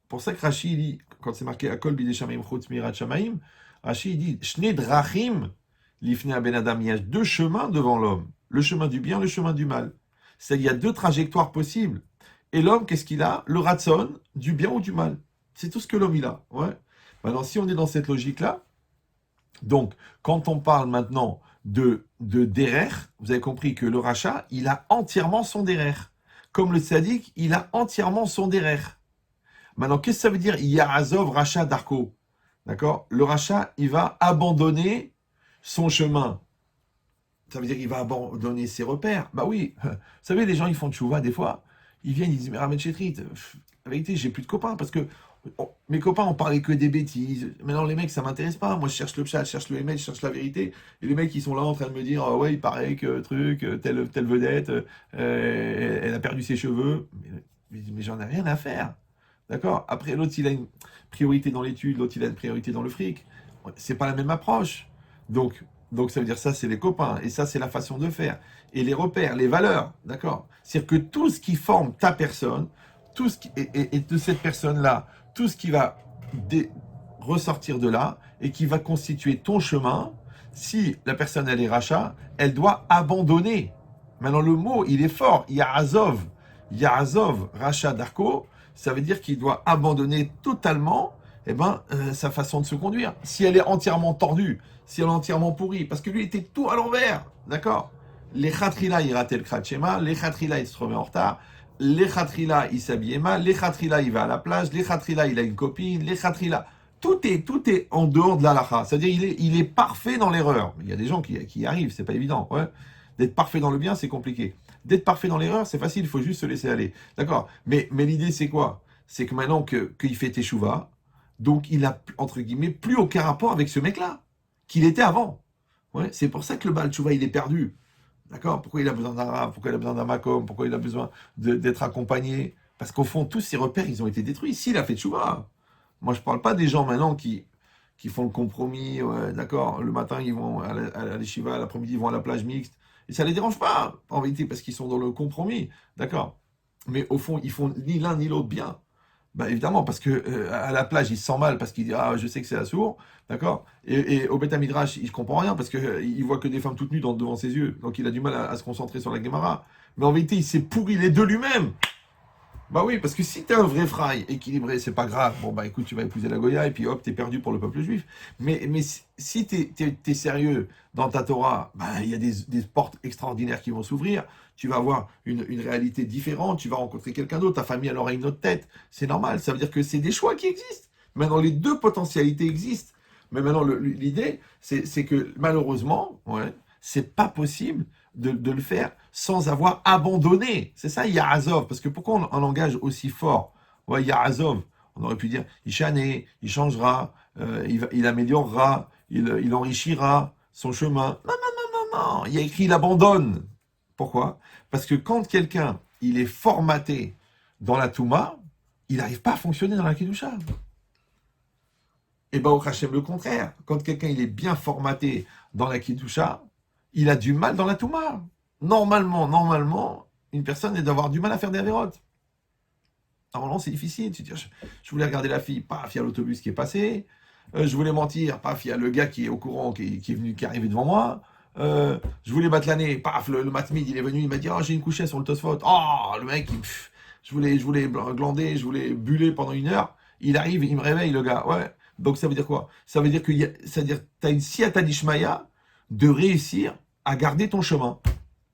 Speaker 1: Pour ça que Rashi, il dit, quand c'est marqué Akol bidei shamayim chutz mirat shamayim, Rashi il dit Shne drachim lifnei ben adam, il y a deux chemins devant l'homme, le chemin du bien, le chemin du mal. C'est-à-dire, il y a deux trajectoires possibles. Et l'homme, qu'est-ce qu'il a? Le ratson, du bien ou du mal. C'est tout ce que l'homme il a. Ouais. Maintenant, si on est dans cette logique-là, donc, quand on parle maintenant de derer, vous avez compris que le rachat, il a entièrement son derer. Comme le tzaddik, il a entièrement son derer. Maintenant, qu'est-ce que ça veut dire Yarazov rachat d'Arko? D'accord? Le rachat, il va abandonner son chemin. Ça veut dire qu'il va abandonner ses repères. Bah oui. Vous savez, les gens, ils font de chouva des fois. Ils viennent, ils disent, mais Ramed Chetrit, la vérité, j'ai plus de copains parce que mes copains, on parlait que des bêtises. Maintenant, les mecs, ça m'intéresse pas. Moi, je cherche le chat, je cherche le email, je cherche la vérité. Et les mecs, ils sont là en train de me dire, ouais, il paraît que telle vedette, elle a perdu ses cheveux. Mais j'en ai rien à faire. D'accord? Après, l'autre, il a une priorité dans l'étude, l'autre, il a une priorité dans le fric. C'est pas la même approche. Donc ça veut dire ça, c'est les copains. Et ça, c'est la façon de faire. Et les repères, les valeurs. D'accord? C'est-à-dire que tout ce qui forme ta personne, tout ce qui, et de cette personne-là, tout ce qui va ressortir de là et qui va constituer ton chemin, si la personne, elle est rachat, elle doit abandonner. Maintenant, le mot, il est fort. Yaazov. Yaazov, rachat d'Arko, ça veut dire qu'il doit abandonner totalement sa façon de se conduire. Si elle est entièrement tordue, si elle est entièrement pourrie, parce que lui était tout à l'envers, d'accord? Les khatrila, il ratait le khatchema, les khatrila, il se remet en retard, les khatrila, il s'habillait mal, les khatrila, il va à la plage, les khatrila, il a une copine, les khatrila, tout est en dehors de l'halakha. C'est-à-dire, il est parfait dans l'erreur. Il y a des gens qui y arrivent, c'est pas évident, ouais. D'être parfait dans le bien, c'est compliqué. D'être parfait dans l'erreur, c'est facile, il faut juste se laisser aller. D'accord? Mais l'idée, c'est quoi? C'est que maintenant qu'il fait teshuva, donc il a, entre guillemets, plus aucun rapport avec ce mec-là, qu'il était avant. Ouais, c'est pour ça que le Baal Teshuva, il est perdu. D'accord? Pourquoi il a besoin d'un rab? Pourquoi il a besoin d'un makom? Pourquoi il a besoin d'être accompagné? Parce qu'au fond, tous ses repères, ils ont été détruits. S'il a fait teshuva. Moi, je ne parle pas des gens maintenant qui font le compromis, ouais, d'accord? Le matin, ils vont à l'Eshiva, l'après-midi, ils vont à la plage mixte. Et ça ne les dérange pas, en vérité, parce qu'ils sont dans le compromis. D'accord? Mais au fond, ils font ni l'un ni l'autre bien. Bah évidemment, parce que à la plage, il se sent mal parce qu'il dit ah je sais que c'est assourd, d'accord. Et au Beth Midrash, il ne comprend rien parce que il voit que des femmes toutes nues devant ses yeux, donc il a du mal à se concentrer sur la Gemara. Mais en vérité, il s'est pourri les deux lui-même. Bah oui, parce que si t'es un vrai fraï équilibré, c'est pas grave. Bon bah écoute, tu vas épouser la Goya et puis hop, t'es perdu pour le peuple juif. Mais si t'es sérieux dans ta Torah, bah il y a des portes extraordinaires qui vont s'ouvrir. Tu vas avoir une réalité différente. Tu vas rencontrer quelqu'un d'autre. Ta famille elle aura une autre tête. C'est normal. Ça veut dire que c'est des choix qui existent. Maintenant les deux potentialités existent. Mais maintenant l'idée, c'est que malheureusement, ouais, c'est pas possible de le faire sans avoir abandonné. C'est ça, Yaazov. Parce que pourquoi un langage aussi fort? Ouais, Yaazov. On aurait pu dire, il chané, il changera, il améliorera, il enrichira son chemin. Non, non, non, non, non. Il y a écrit, il abandonne. Pourquoi? Parce que quand quelqu'un, il est formaté dans la Touma, il n'arrive pas à fonctionner dans la Kedusha. Et bien, au Hachem, le contraire. Quand quelqu'un, il est bien formaté dans la Kedusha, il a du mal dans la Touma. Normalement, une personne est d'avoir du mal à faire des avérotes. Normalement, c'est difficile. Tu dis, je voulais regarder la fille, paf, il y a l'autobus qui est passé. Je voulais mentir, paf, il y a le gars qui est au courant, qui est arrivé devant moi. Je voulais battre l'année, paf, le matmid, il est venu, il m'a dit, oh, j'ai une couchette sur le Tosfot. Oh, le mec, je voulais glander, je voulais buller pendant 1 heure. Il arrive, il me réveille, le gars. Ouais. Donc, ça veut dire quoi? Ça veut dire que tu as une siyata d'Ishmaïa de réussir à garder ton chemin.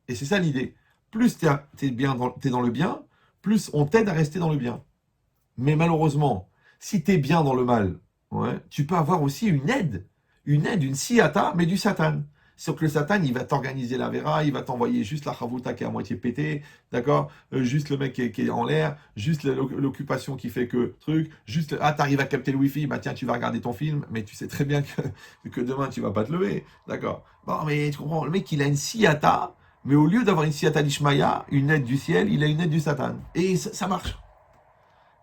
Speaker 1: Et c'est ça l'idée. Plus tu es dans le bien, plus on t'aide à rester dans le bien. Mais malheureusement, si tu es bien dans le mal, ouais, tu peux avoir aussi une siyata, mais du Satan. Sauf que le Satan, il va t'organiser la vera, il va t'envoyer juste la chavouta qui est à moitié pétée, d'accord? Juste le mec qui est en l'air, juste l'occupation qui fait que truc, juste, t'arrives à capter le wifi, bah tiens, tu vas regarder ton film, mais tu sais très bien que demain, tu vas pas te lever, d'accord? Bon, mais tu comprends, le mec, il a une siyata, Mais au lieu d'avoir une siyata d'Ishmaïa, une aide du ciel, il a une aide du Satan. Et ça marche.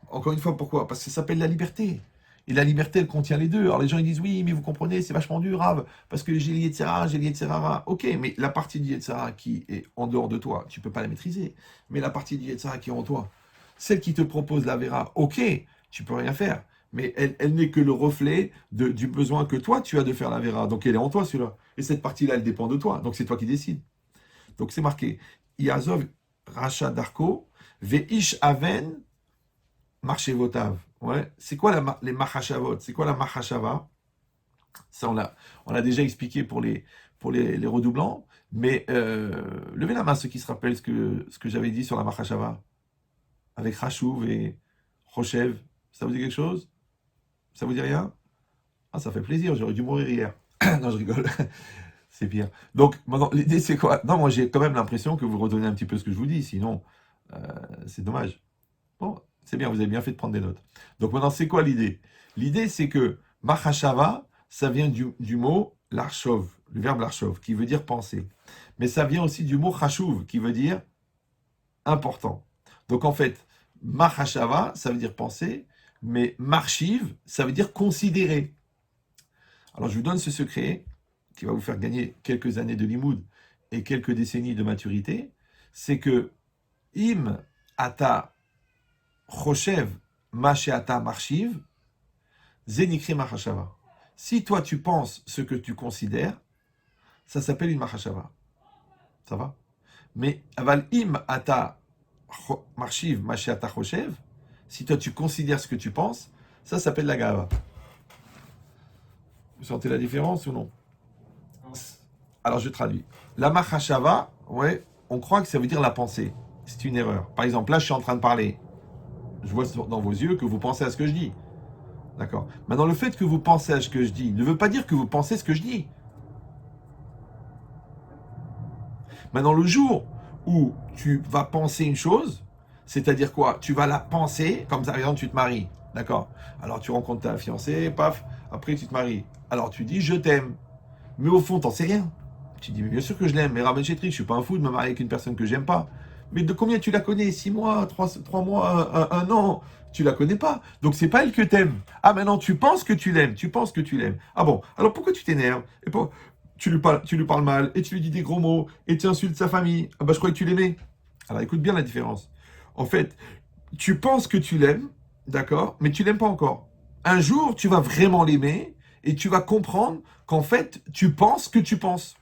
Speaker 1: Encore une fois, pourquoi? Parce que ça s'appelle la liberté. Et la liberté, elle contient les deux. Alors les gens ils disent, oui, mais vous comprenez, c'est vachement dur, Rav, parce que j'ai l'Yetzirah, j'ai l'Yetzirah. Ok, mais la partie du Yetzirah qui est en dehors de toi, tu ne peux pas la maîtriser. Mais la partie du Yetzirah qui est en toi, celle qui te propose la Vera, ok, tu peux rien faire. Mais elle n'est que le reflet du besoin que toi, tu as de faire la Vera. Donc elle est en toi, celui-là. Et cette partie-là, elle dépend de toi. Donc c'est toi qui décides. Donc c'est marqué. Yazov Racha Darko, Veish Aven Marchevotav. Ouais. C'est quoi les Mahashavot? C'est quoi la Mahashava? Ça, on l'a déjà expliqué pour les redoublants. Mais levez la main ceux qui se rappellent ce que j'avais dit sur la Mahashava. Avec Rachouv et Rochev. Ça vous dit quelque chose? Ça vous dit rien? Ah, ça fait plaisir, j'aurais dû mourir hier. Non, je rigole. C'est pire. Donc, maintenant, l'idée, c'est quoi? Non, moi, j'ai quand même l'impression que vous redonnez un petit peu ce que je vous dis, sinon, euh, c'est dommage. Bon, c'est bien, vous avez bien fait de prendre des notes. Donc, maintenant, c'est quoi l'idée? L'idée, c'est que Mahashava, ça vient du mot larshov, le verbe larshov, qui veut dire penser. Mais ça vient aussi du mot chashuv, qui veut dire important. Donc, en fait, Mahashava, ça veut dire penser, mais Marshiv, ça veut dire considérer. Alors, je vous donne ce secret qui va vous faire gagner quelques années de limoud et quelques décennies de maturité, c'est que im ata choshev masheata marshiv zenikri machashava. Si toi tu penses ce que tu considères, ça s'appelle une machashava. Ça va? Mais aval im ata marshiv masheata choshev, si toi tu considères ce que tu penses, ça s'appelle la gava. Vous sentez la différence ou non? Alors je traduis. La machashava, ouais, on croit que ça veut dire la pensée. C'est une erreur. Par exemple, là je suis en train de parler. Je vois dans vos yeux que vous pensez à ce que je dis. D'accord. Maintenant, le fait que vous pensez à ce que je dis ne veut pas dire que vous pensez ce que je dis. Maintenant, le jour où tu vas penser une chose, c'est-à-dire quoi? Tu vas la penser, comme ça, par exemple, tu te maries. D'accord. Alors tu rencontres ta fiancée, paf, après tu te maries. Alors tu dis je t'aime. Mais au fond, t'en sais rien. Tu dis, mais bien sûr que je l'aime, mais Raven Chetri, je suis pas un fou de me marier avec une personne que j'aime pas. Mais de combien tu la connais? 6 mois, 3 mois, un an? Tu la connais pas. Donc c'est pas elle que t'aimes. Ah maintenant tu penses que tu l'aimes, tu penses que tu l'aimes. Ah bon, alors pourquoi tu t'énerves? Et tu lui parles mal, et tu lui dis des gros mots, et tu insultes sa famille. Ah bah je croyais que tu l'aimais. Alors écoute bien la différence. En fait, tu penses que tu l'aimes, d'accord, mais tu l'aimes pas encore. Un jour, tu vas vraiment l'aimer, et tu vas comprendre qu'en fait, tu penses que tu penses.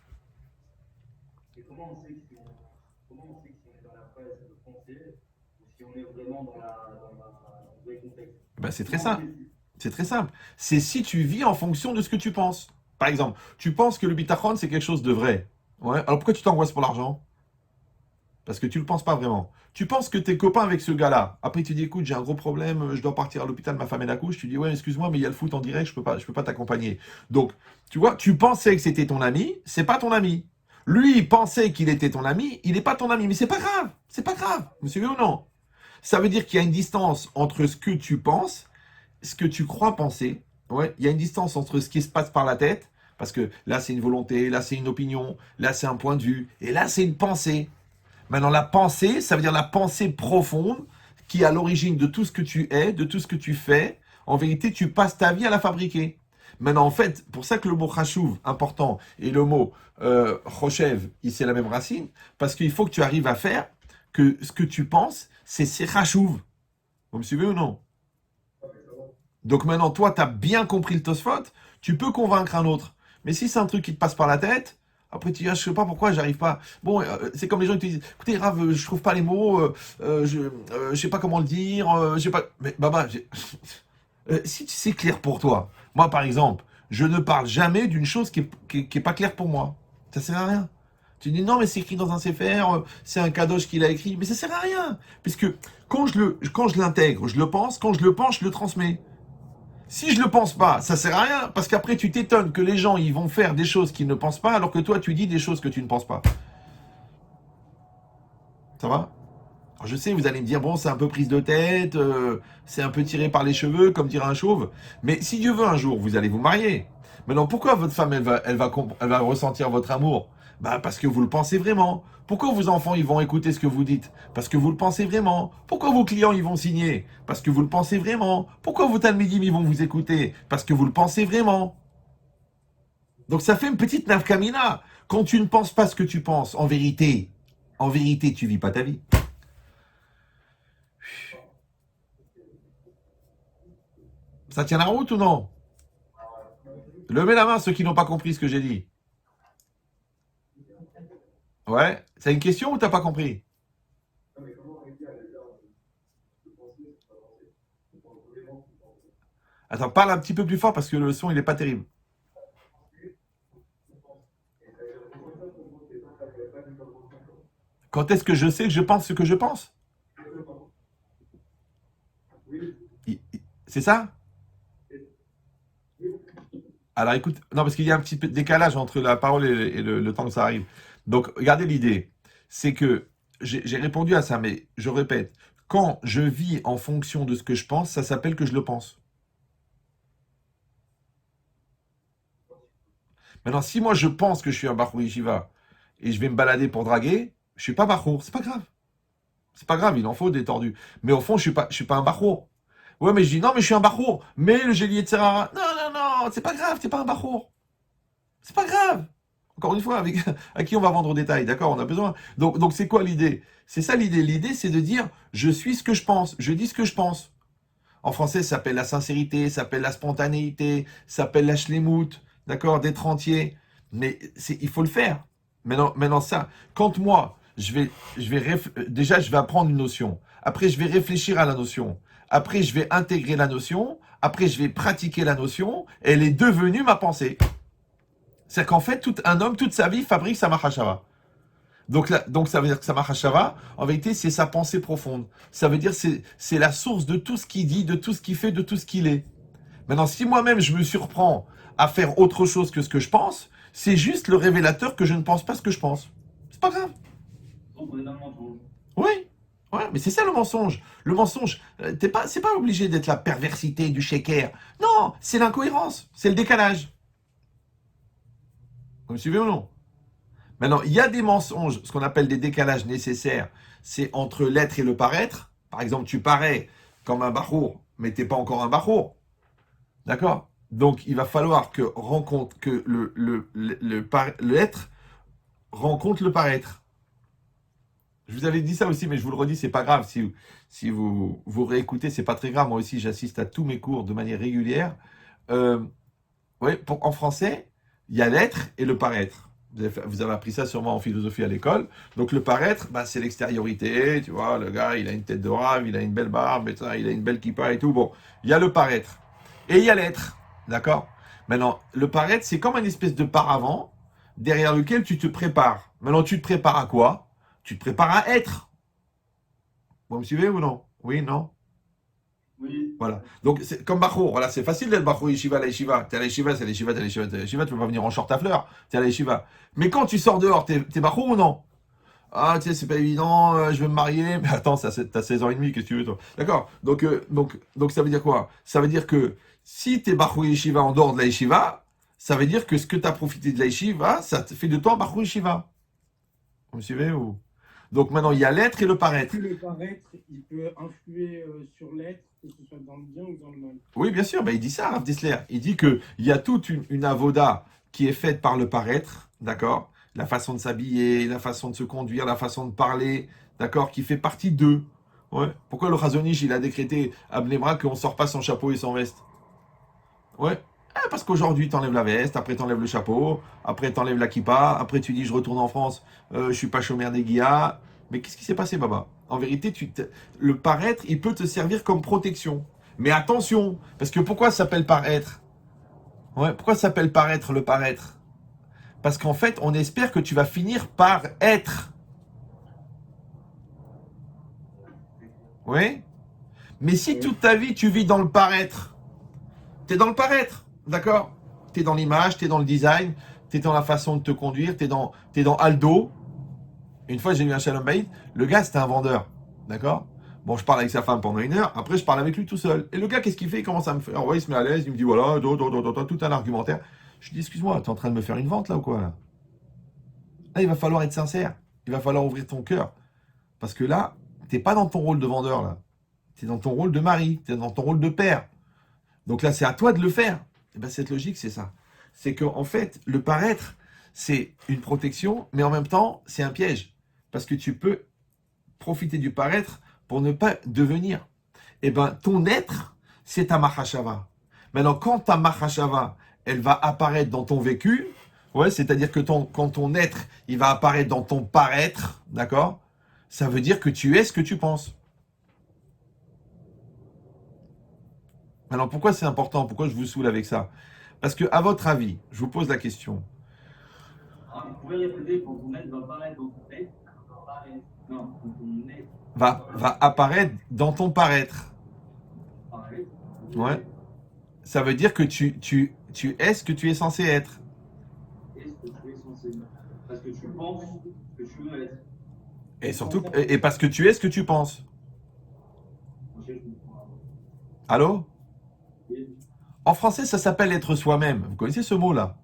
Speaker 2: Et comment on sait si on est dans la phase de penser ou si on est vraiment dans le vrai contexte?
Speaker 1: Ben, c'est très
Speaker 2: Comment on
Speaker 1: simple.
Speaker 2: décide?
Speaker 1: C'est très simple. C'est si tu vis en fonction de ce que tu penses. Par exemple, tu penses que le bitachon, c'est quelque chose de vrai. Ouais. Alors pourquoi tu t'angoisses pour l'argent? Parce que tu ne le penses pas vraiment. Tu penses que tu es copain avec ce gars-là. Après, tu dis, écoute, j'ai un gros problème, je dois partir à l'hôpital, ma femme est accouche. Tu dis, ouais, excuse-moi, mais il y a le foot en direct, je peux pas t'accompagner. Donc, tu vois, tu pensais que c'était ton ami, c'est pas ton ami. Lui, il pensait qu'il était ton ami, il n'est pas ton ami. Mais c'est pas grave, c'est pas grave. Vous me suivez ou non? Ça veut dire qu'il y a une distance entre ce que tu penses, ce que tu crois penser. Ouais, il y a une distance entre ce qui se passe par la tête, parce que là, c'est une volonté, là, c'est une opinion, là, c'est un point de vue, et là, c'est une pensée. Maintenant, la pensée, ça veut dire la pensée profonde qui est à l'origine de tout ce que tu es, de tout ce que tu fais. En vérité, tu passes ta vie à la fabriquer. Maintenant, en fait, pour ça que le mot chachouv, important, et le mot choshev, c'est la même racine, parce qu'il faut que tu arrives à faire que ce que tu penses, c'est chachouv. Vous me suivez ou non? Donc maintenant, toi, tu as bien compris le Tosfot, tu peux convaincre un autre. Mais si c'est un truc qui te passe par la tête, après tu dis, ah, je sais pas pourquoi, j'arrive pas. Bon, c'est comme les gens qui te disent, écoutez, Rav, je trouve pas les mots, je sais pas comment le dire, j'ai pas. Mais Baba, si c'est clair pour toi, moi par exemple, je ne parle jamais d'une chose qui est pas claire pour moi. Ça sert à rien. Tu dis non, mais c'est écrit dans un CFR, c'est un kadosh qu'il a écrit, mais ça sert à rien. Puisque quand je l'intègre, je le pense, quand je le pense, je le transmets. Si je le pense pas, ça sert à rien, parce qu'après tu t'étonnes que les gens ils vont faire des choses qu'ils ne pensent pas, alors que toi tu dis des choses que tu ne penses pas. Ça va? Alors je sais, vous allez me dire, bon, c'est un peu prise de tête, c'est un peu tiré par les cheveux, comme dirait un chauve, mais si Dieu veut un jour, vous allez vous marier. Maintenant, pourquoi votre femme, elle va ressentir votre amour? Bah, parce que vous le pensez vraiment. Pourquoi vos enfants, ils vont écouter ce que vous dites? Parce que vous le pensez vraiment. Pourquoi vos clients, ils vont signer? Parce que vous le pensez vraiment. Pourquoi vos talmidim, ils vont vous écouter? Parce que vous le pensez vraiment. Donc ça fait une petite nafkamina. Quand tu ne penses pas ce que tu penses, en vérité, tu vis pas ta vie. Ça tient la route ou non? Levez la main ceux qui n'ont pas compris ce que j'ai dit. Ouais. C'est une question ou t'as pas compris? Attends, parle un petit peu plus fort parce que le son, il est pas terrible. Quand est-ce que je sais que je pense ce que je pense? C'est ça? Alors écoute, non, parce qu'il y a un petit peu de décalage entre la parole et le temps que ça arrive. Donc, regardez l'idée. C'est que j'ai répondu à ça, mais je répète, quand je vis en fonction de ce que je pense, ça s'appelle que je le pense. Maintenant, si moi je pense que je suis un Bachour Yeshiva et je vais me balader pour draguer, je suis pas Bachour, c'est pas grave. C'est pas grave, il en faut des tordus. Mais au fond, je suis pas un Bachour. Ouais, mais je dis non, mais je suis un Bachour. Mais le gélier de Serra, non, non, non, c'est pas grave, t'es pas un Bachour. C'est pas grave. Encore une fois, avec, à qui on va vendre au détail, d'accord? On a besoin. Donc c'est quoi l'idée? C'est ça l'idée. L'idée, c'est de dire, je suis ce que je pense, je dis ce que je pense. En français, ça s'appelle la sincérité, ça s'appelle la spontanéité, ça s'appelle la schlemout, d'accord? D'être entier. Mais il faut le faire. Maintenant ça, quand moi, déjà, je vais apprendre une notion. Après, je vais réfléchir à la notion. Après, je vais intégrer la notion. Après, je vais pratiquer la notion. Elle est devenue ma pensée. C'est-à-dire qu'en fait, tout un homme, toute sa vie, fabrique sa mahashava. Donc ça veut dire que sa mahashava, en vérité, c'est sa pensée profonde. Ça veut dire que c'est la source de tout ce qu'il dit, de tout ce qu'il fait, de tout ce qu'il est. Maintenant, si moi-même je me surprends à faire autre chose que ce que je pense, c'est juste le révélateur que je ne pense pas ce que je pense. C'est pas grave. Oui, ouais, mais c'est ça le mensonge. Le mensonge, c'est pas obligé d'être la perversité du shaker. Non, c'est l'incohérence, c'est le décalage. Vous me suivez ou non? Maintenant, il y a des mensonges, ce qu'on appelle des décalages nécessaires, c'est entre l'être et le paraître. Par exemple, tu parais comme un bachour, mais tu n'es pas encore un bachour. D'accord? Donc, il va falloir que l'être rencontre le paraître. Je vous avais dit ça aussi, mais je vous le redis, c'est pas grave. Si vous réécoutez, c'est pas très grave. Moi aussi, j'assiste à tous mes cours de manière régulière. Euh, ouais, en français, il y a l'être et le paraître. Vous avez appris ça sûrement en philosophie à l'école. Donc le paraître, bah, c'est l'extériorité. Tu vois, le gars, il a une tête de rave, il a une belle barbe, il a une belle kippa et tout. Bon, il y a le paraître. Et il y a l'être. D'accord? Maintenant, le paraître, c'est comme une espèce de paravent derrière lequel tu te prépares. Maintenant, tu te prépares à quoi? Tu te prépares à être. Vous me suivez ou non? Oui, non?
Speaker 2: Oui.
Speaker 1: Voilà. Donc, c'est comme Bachour. Voilà, c'est facile d'être Bachour Yeshiva, la Yeshiva. T'es à la Yeshiva, c'est la Yeshiva, t'es à la Yeshiva, t'es à la Yeshiva, tu peux pas venir en short à fleurs. T'es à la Yeshiva. Mais quand tu sors dehors, t'es Bachour ou non? Ah, tu sais, c'est pas évident, je veux me marier. Mais attends, t'as 16 ans et demi, qu'est-ce que tu veux, toi? D'accord. Donc, ça veut dire quoi? Ça veut dire que si t'es Bachour Yeshiva en dehors de la Yeshiva, ça veut dire que ce que t'as profité de la Yeshiva, ça te fait de toi un Bachour Yeshiva. Vous me suivez ou? Donc maintenant, il y a l'être et le paraître.
Speaker 3: Le paraître, il peut influer sur l'être, que ce soit dans le bien ou dans le mal.
Speaker 1: Oui, bien sûr, il dit ça, Rav Dessler. Il dit qu'il y a toute une avoda qui est faite par le paraître, d'accord? La façon de s'habiller, la façon de se conduire, la façon de parler, d'accord? Qui fait partie d'eux. Ouais. Pourquoi le Chazonish, il a décrété à Bnebra qu'on ne sort pas sans chapeau et sans veste? Ouais. Parce qu'aujourd'hui, tu enlèves la veste, après tu enlèves le chapeau, après tu enlèves la kippa, après tu dis je retourne en France, je suis pas chômeur des guillas. Mais qu'est-ce qui s'est passé, Baba? En vérité, le paraître, il peut te servir comme protection. Mais attention, parce que pourquoi ça s'appelle paraître? Ouais, pourquoi ça s'appelle paraître, le paraître? Parce qu'en fait, on espère que tu vas finir par être. Oui? Mais si toute ta vie tu vis dans le paraître, t'es dans le paraître, d'accord? T'es dans l'image, t'es dans le design, t'es dans la façon de te conduire, t'es dans Aldo. Une fois, j'ai eu un Shalom Bayit, le gars, c'était un vendeur, d'accord? Bon, je parle avec sa femme pendant 1 heure, après, je parle avec lui tout seul. Et le gars, qu'est-ce qu'il fait? Il commence à me faire, ouais, il se met à l'aise, il me dit, voilà, tout un argumentaire. Je lui dis, excuse-moi, t'es en train de me faire une vente, là, ou quoi, là? Là, il va falloir être sincère. Il va falloir ouvrir ton cœur. Parce que là, tu n'es pas dans ton rôle de vendeur, là. Tu es dans ton rôle de mari, tu es dans ton rôle de père. Donc là, c'est à toi de le faire. Et bien, cette logique, c'est ça. C'est qu'en fait, le paraître, c'est une protection, mais en même temps, c'est un piège. Parce que tu peux profiter du paraître pour ne pas devenir. Et bien, ton être, c'est ta mahashava. Maintenant, quand ta mahashava, elle va apparaître dans ton vécu, ouais, c'est-à-dire que quand ton être, il va apparaître dans ton paraître, d'accord? Ça veut dire que tu es ce que tu penses. Alors pourquoi c'est important? Pourquoi je vous saoule avec ça? Parce que, à votre avis, je vous pose la question,
Speaker 2: Alors, vous pouvez répéter quand ton être va apparaître dans ton être. Non, quand ton être
Speaker 1: va apparaître dans ton paraître.
Speaker 2: apparaît.
Speaker 1: Ouais. Ça veut dire que tu es ce que tu es censé être.
Speaker 2: Est ce que tu es censé être. Parce que tu penses que tu veux être.
Speaker 1: Et surtout, et parce que tu es ce que tu penses.
Speaker 2: Ok, je comprends.
Speaker 1: Allô?
Speaker 2: Et
Speaker 1: En français, ça s'appelle être soi-même. Vous connaissez ce mot-là?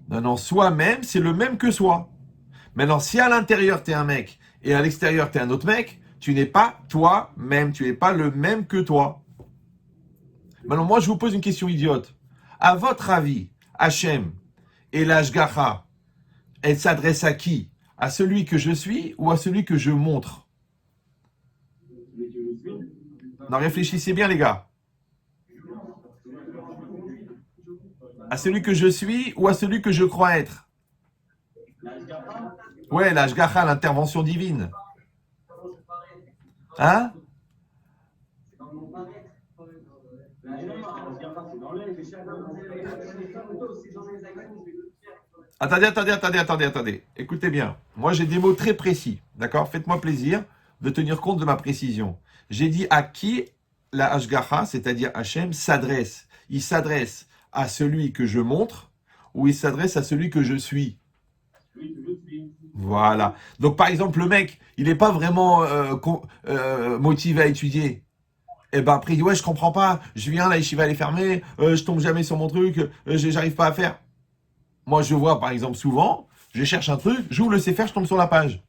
Speaker 1: Non, non, soi-même, c'est le même que soi. Maintenant, si à l'intérieur, tu es un mec et à l'extérieur, tu es un autre mec, tu n'es pas toi-même. Tu n'es pas le même que toi. Maintenant, moi, je vous pose une question idiote. À votre avis, Hachem et l'Ashgacha, elle s'adresse à qui? À celui que je suis ou à celui que je montre?
Speaker 2: mais que je suis.
Speaker 1: Non, réfléchissez bien, les gars. À celui que je suis ou à celui que je crois être? Ouais, l'Ashgacha, l'intervention divine. Hein? Attendez. Écoutez bien. Moi, j'ai des mots très précis. D'accord? Faites-moi plaisir de tenir compte de ma précision. J'ai dit à qui la Ashgacha, c'est-à-dire Hachem, s'adresse. Il s'adresse à celui que je montre ou il s'adresse à celui que je suis. Voilà. Donc, par exemple, le mec, il n'est pas vraiment motivé à étudier. Et ben après, il dit, ouais, je comprends pas. Je viens, la yeshiva, elle est fermée. Je tombe jamais sur mon truc. J'arrive pas à faire. Moi, je vois, par exemple, souvent, je cherche un truc, j'ouvre le CFR, je tombe sur la page.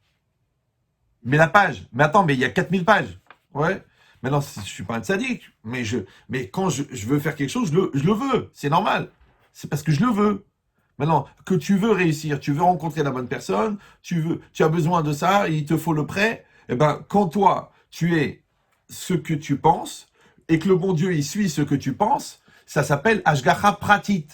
Speaker 1: Mais la page, mais attends, mais il y a 4000 pages. Ouais. Maintenant, je suis pas un sadique, mais quand je veux faire quelque chose, je le veux. C'est normal. C'est parce que je le veux. Maintenant, que tu veux réussir, tu veux rencontrer la bonne personne, tu as besoin de ça, il te faut le prêt. Eh ben, quand toi, tu es ce que tu penses, et que le bon Dieu, il suit ce que tu penses, ça s'appelle Ashgacha Pratit.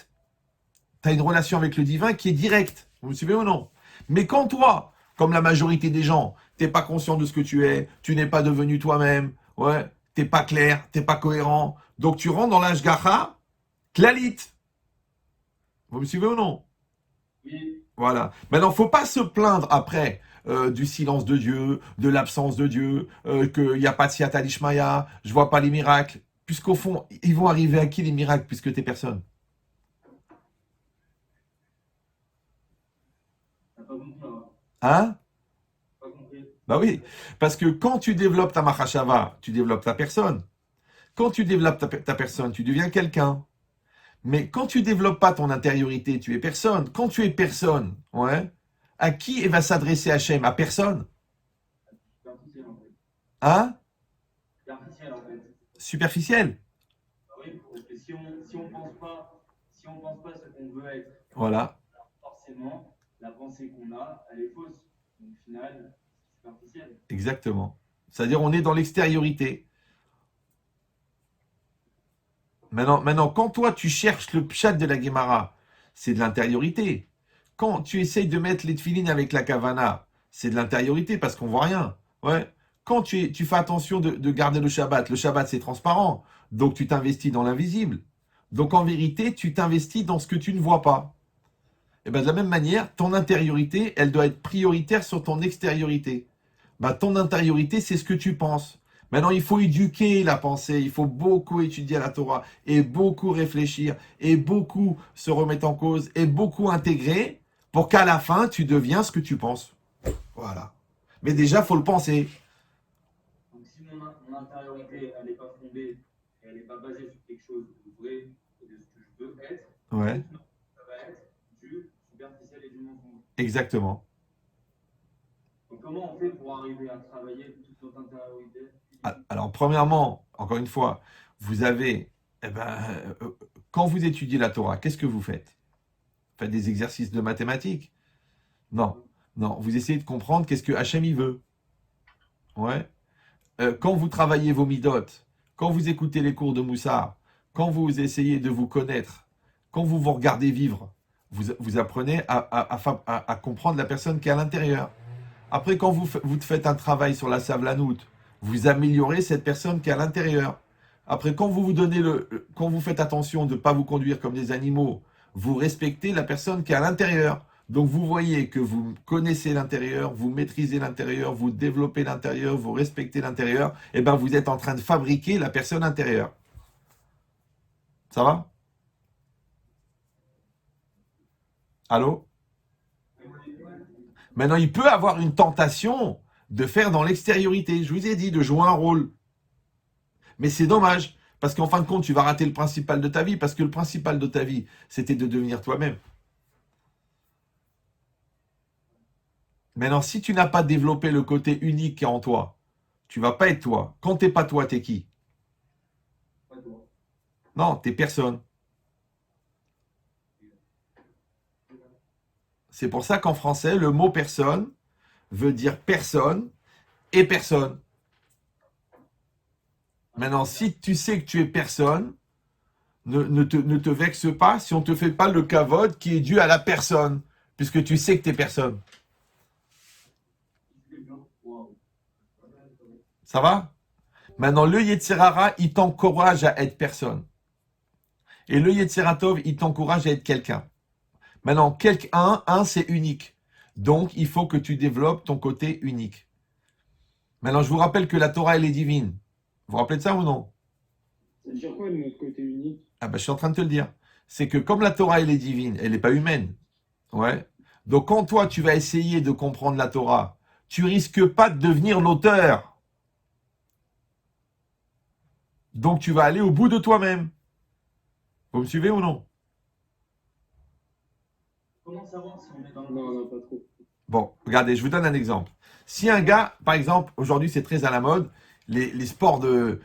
Speaker 1: Tu as une relation avec le divin qui est directe. Vous me suivez ou non? Mais quand toi, comme la majorité des gens, t'es pas conscient de ce que tu n'es pas devenu toi-même, ouais, t'es pas clair, t'es pas cohérent, donc tu rentres dans l'ashgacha klalit. Vous me suivez ou non?
Speaker 2: Oui.
Speaker 1: Voilà. Maintenant, faut pas se plaindre après du silence de Dieu, de l'absence de Dieu, qu'il n'y a pas de siata d'Ishmaïa, je vois pas les miracles. Puisqu'au fond, ils vont arriver à qui les miracles puisque t'es personne?
Speaker 2: T'as pas compris, hein?
Speaker 1: Hein?
Speaker 2: Pas compris.
Speaker 1: Bah oui, parce que quand tu développes ta mahashava, tu développes ta personne. Quand tu développes ta personne, tu deviens quelqu'un. Mais quand tu développes pas ton intériorité, tu es personne. Quand tu es personne, ouais, à qui va s'adresser Hachem? À personne.
Speaker 2: Superficiel, en fait.
Speaker 1: Hein?
Speaker 2: Superficiel, en fait.
Speaker 1: Superficiel.
Speaker 2: Ah oui, parce que si on pense pas ce qu'on veut être,
Speaker 1: Voilà,
Speaker 2: forcément, la pensée qu'on a, elle est fausse. Donc, au final, c'est superficiel.
Speaker 1: exactement. C'est-à-dire on est dans l'extériorité. Maintenant, quand toi tu cherches le pshat de la Gemara, c'est de l'intériorité. Quand tu essayes de mettre les tefilines avec la kavana, c'est de l'intériorité parce qu'on voit rien. Ouais. Quand tu fais attention de garder le Shabbat c'est transparent. Donc tu t'investis dans l'invisible. Donc en vérité, tu t'investis dans ce que tu ne vois pas. Et bien de la même manière, ton intériorité, elle doit être prioritaire sur ton extériorité. Ben, ton intériorité, c'est ce que tu penses. Maintenant, il faut éduquer la pensée, il faut beaucoup étudier la Torah, et beaucoup réfléchir, et beaucoup se remettre en cause, et beaucoup intégrer, pour qu'à la fin, tu deviens ce que tu penses. Voilà. Mais déjà, il faut le penser.
Speaker 2: Donc, si mon intériorité, elle n'est pas fondée, et elle n'est pas basée sur quelque chose de vrai et de ce que je veux être,
Speaker 1: Ouais.
Speaker 2: ça va être du superficiel et du mensonge.
Speaker 1: Exactement.
Speaker 2: Donc, comment on fait pour arriver à travailler toute notre intériorité
Speaker 1: Alors, premièrement, encore une fois, vous avez, quand vous étudiez la Torah, qu'est-ce que vous faites? Faites des exercices de mathématiques? Non, non. Vous essayez de comprendre qu'est-ce que Hachem il veut. Ouais. Quand vous travaillez vos midotes, quand vous écoutez les cours de Moussard, quand vous essayez de vous connaître, quand vous vous regardez vivre, vous apprenez à comprendre la personne qui est à l'intérieur. Après, quand vous faites un travail sur la savlanoute, vous améliorez cette personne qui est à l'intérieur. Après, quand quand vous faites attention de ne pas vous conduire comme des animaux, vous respectez la personne qui est à l'intérieur. Donc vous voyez que vous connaissez l'intérieur, vous maîtrisez l'intérieur, vous développez l'intérieur, vous respectez l'intérieur, et bien vous êtes en train de fabriquer la personne intérieure. Ça va? Allô? Maintenant, il peut avoir une tentation de faire dans l'extériorité. Je vous ai dit de jouer un rôle. Mais c'est dommage, parce qu'en fin de compte, tu vas rater le principal de ta vie, parce que le principal de ta vie, c'était de devenir toi-même. Maintenant, si tu n'as pas développé le côté unique qui est en toi, tu vas pas être toi. Quand t'es pas toi, t'es qui?
Speaker 2: Pas toi.
Speaker 1: Non, t'es personne. C'est pour ça qu'en français, le mot personne veut dire personne et personne. Maintenant, si tu sais que tu es personne, ne te vexe pas si on ne te fait pas le kavod qui est dû à la personne, puisque tu sais que tu es personne.
Speaker 2: Wow.
Speaker 1: Ça va? Maintenant, le Yetzirara, il t'encourage à être personne. Et le Yetziratov, il t'encourage à être quelqu'un. Maintenant, un, c'est unique. Donc, il faut que tu développes ton côté unique. Maintenant, je vous rappelle que la Torah, elle est divine. Vous vous rappelez de ça ou non?
Speaker 3: Ça veut dire quoi de notre côté unique?
Speaker 1: Ah ben, je suis en train de te le dire. C'est que comme la Torah, elle est divine, elle n'est pas humaine. Ouais. Donc, quand toi, tu vas essayer de comprendre la Torah, tu risques pas de devenir l'auteur. Donc, tu vas aller au bout de toi-même. Vous me suivez ou non?
Speaker 2: Comment savoir si on est dans le
Speaker 3: Non, non, pas trop.
Speaker 1: Bon, regardez, je vous donne un exemple. Si un gars, par exemple, aujourd'hui c'est très à la mode, les sports de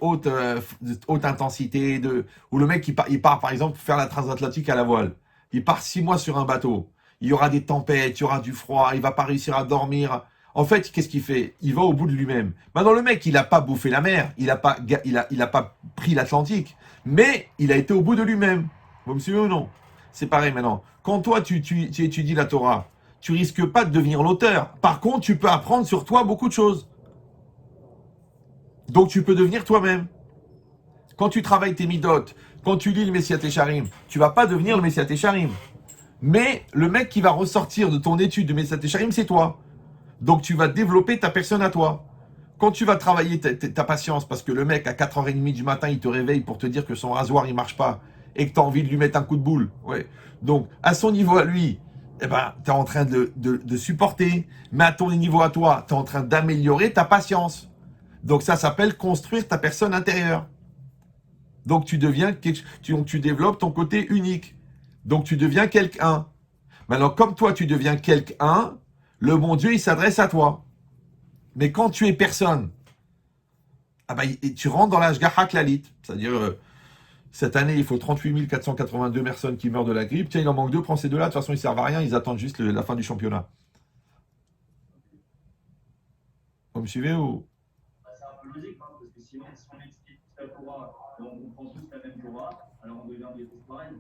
Speaker 1: haute intensité, où le mec il part par exemple faire la transatlantique à la voile. Il part 6 mois sur un bateau. Il y aura des tempêtes, il y aura du froid, il va pas réussir à dormir. En fait, qu'est-ce qu'il fait? Il va au bout de lui-même. Maintenant, le mec, il a pas bouffé la mer, il a pas pris l'Atlantique, mais il a été au bout de lui-même. Vous me suivez ou non? C'est pareil maintenant. Quand toi, tu étudies la Torah, tu risques pas de devenir l'auteur. Par contre, tu peux apprendre sur toi beaucoup de choses. Donc, tu peux devenir toi-même. Quand tu travailles tes midotes, quand tu lis le Messiat Echarim, tu vas pas devenir le Messiat Echarim. Mais le mec qui va ressortir de ton étude de Messiat Echarim, c'est toi. Donc, tu vas développer ta personne à toi. Quand tu vas travailler ta patience, parce que le mec, à 4h30 du matin, il te réveille pour te dire que son rasoir, il marche pas, et que tu as envie de lui mettre un coup de boule. Ouais. Donc, à son niveau à lui, tu es en train de supporter, mais à ton niveau à toi, tu es en train d'améliorer ta patience. Donc, ça s'appelle construire ta personne intérieure. Donc, tu développes ton côté unique. Donc, tu deviens quelqu'un. Maintenant, comme toi, tu deviens quelqu'un, le bon Dieu, il s'adresse à toi. Mais quand tu es personne, tu rentres dans l'Ashgaha Klalit. C'est-à-dire, cette année, il faut 38 482 personnes qui meurent de la grippe. Tiens, il en manque 2, prends ces 2-là. De toute façon, ils ne servent à rien. Ils attendent juste la fin du championnat. Vous me suivez ou?
Speaker 2: C'est un peu logique, hein, parce que sinon, si on explique toute la Torah, et on comprend tous la même Torah, alors on devient des tous pareils.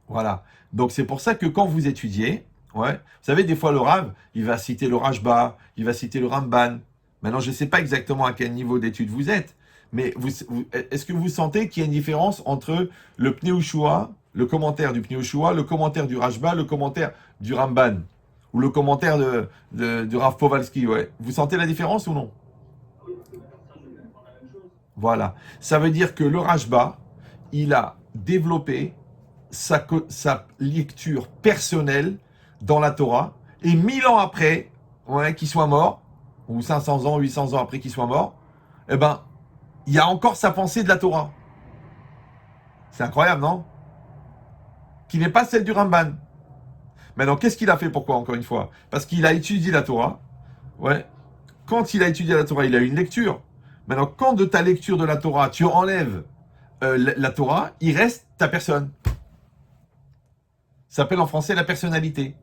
Speaker 1: Voilà. Donc, c'est pour ça que quand vous étudiez, ouais, vous savez, des fois, le Rav, il va citer le Rashba, il va citer le Ramban. Maintenant, je ne sais pas exactement à quel niveau d'étude vous êtes, mais est-ce que vous sentez qu'il y a une différence entre le Pnei Yehoshua, le commentaire du Pnei Yehoshua, le commentaire du Rashba, le commentaire du Ramban, ou le commentaire du Rav Powalski, ouais. Vous sentez la différence ou non?
Speaker 2: Oui, parce que la personne ne comprend la même chose.
Speaker 1: Voilà. Ça veut dire que le Rashba, il a développé sa lecture personnelle dans la Torah, et 1000 ans après, ouais, qu'il soit mort, ou 500 ans, 800 ans après qu'il soit mort, eh ben, il y a encore sa pensée de la Torah. C'est incroyable, non? Qui n'est pas celle du Ramban. Maintenant, qu'est-ce qu'il a fait? Pourquoi, encore une fois? Parce qu'il a étudié la Torah. Ouais. Quand il a étudié la Torah, il a eu une lecture. Maintenant, quand de ta lecture de la Torah, tu enlèves la Torah, il reste ta personne. Ça s'appelle en français la personnalité.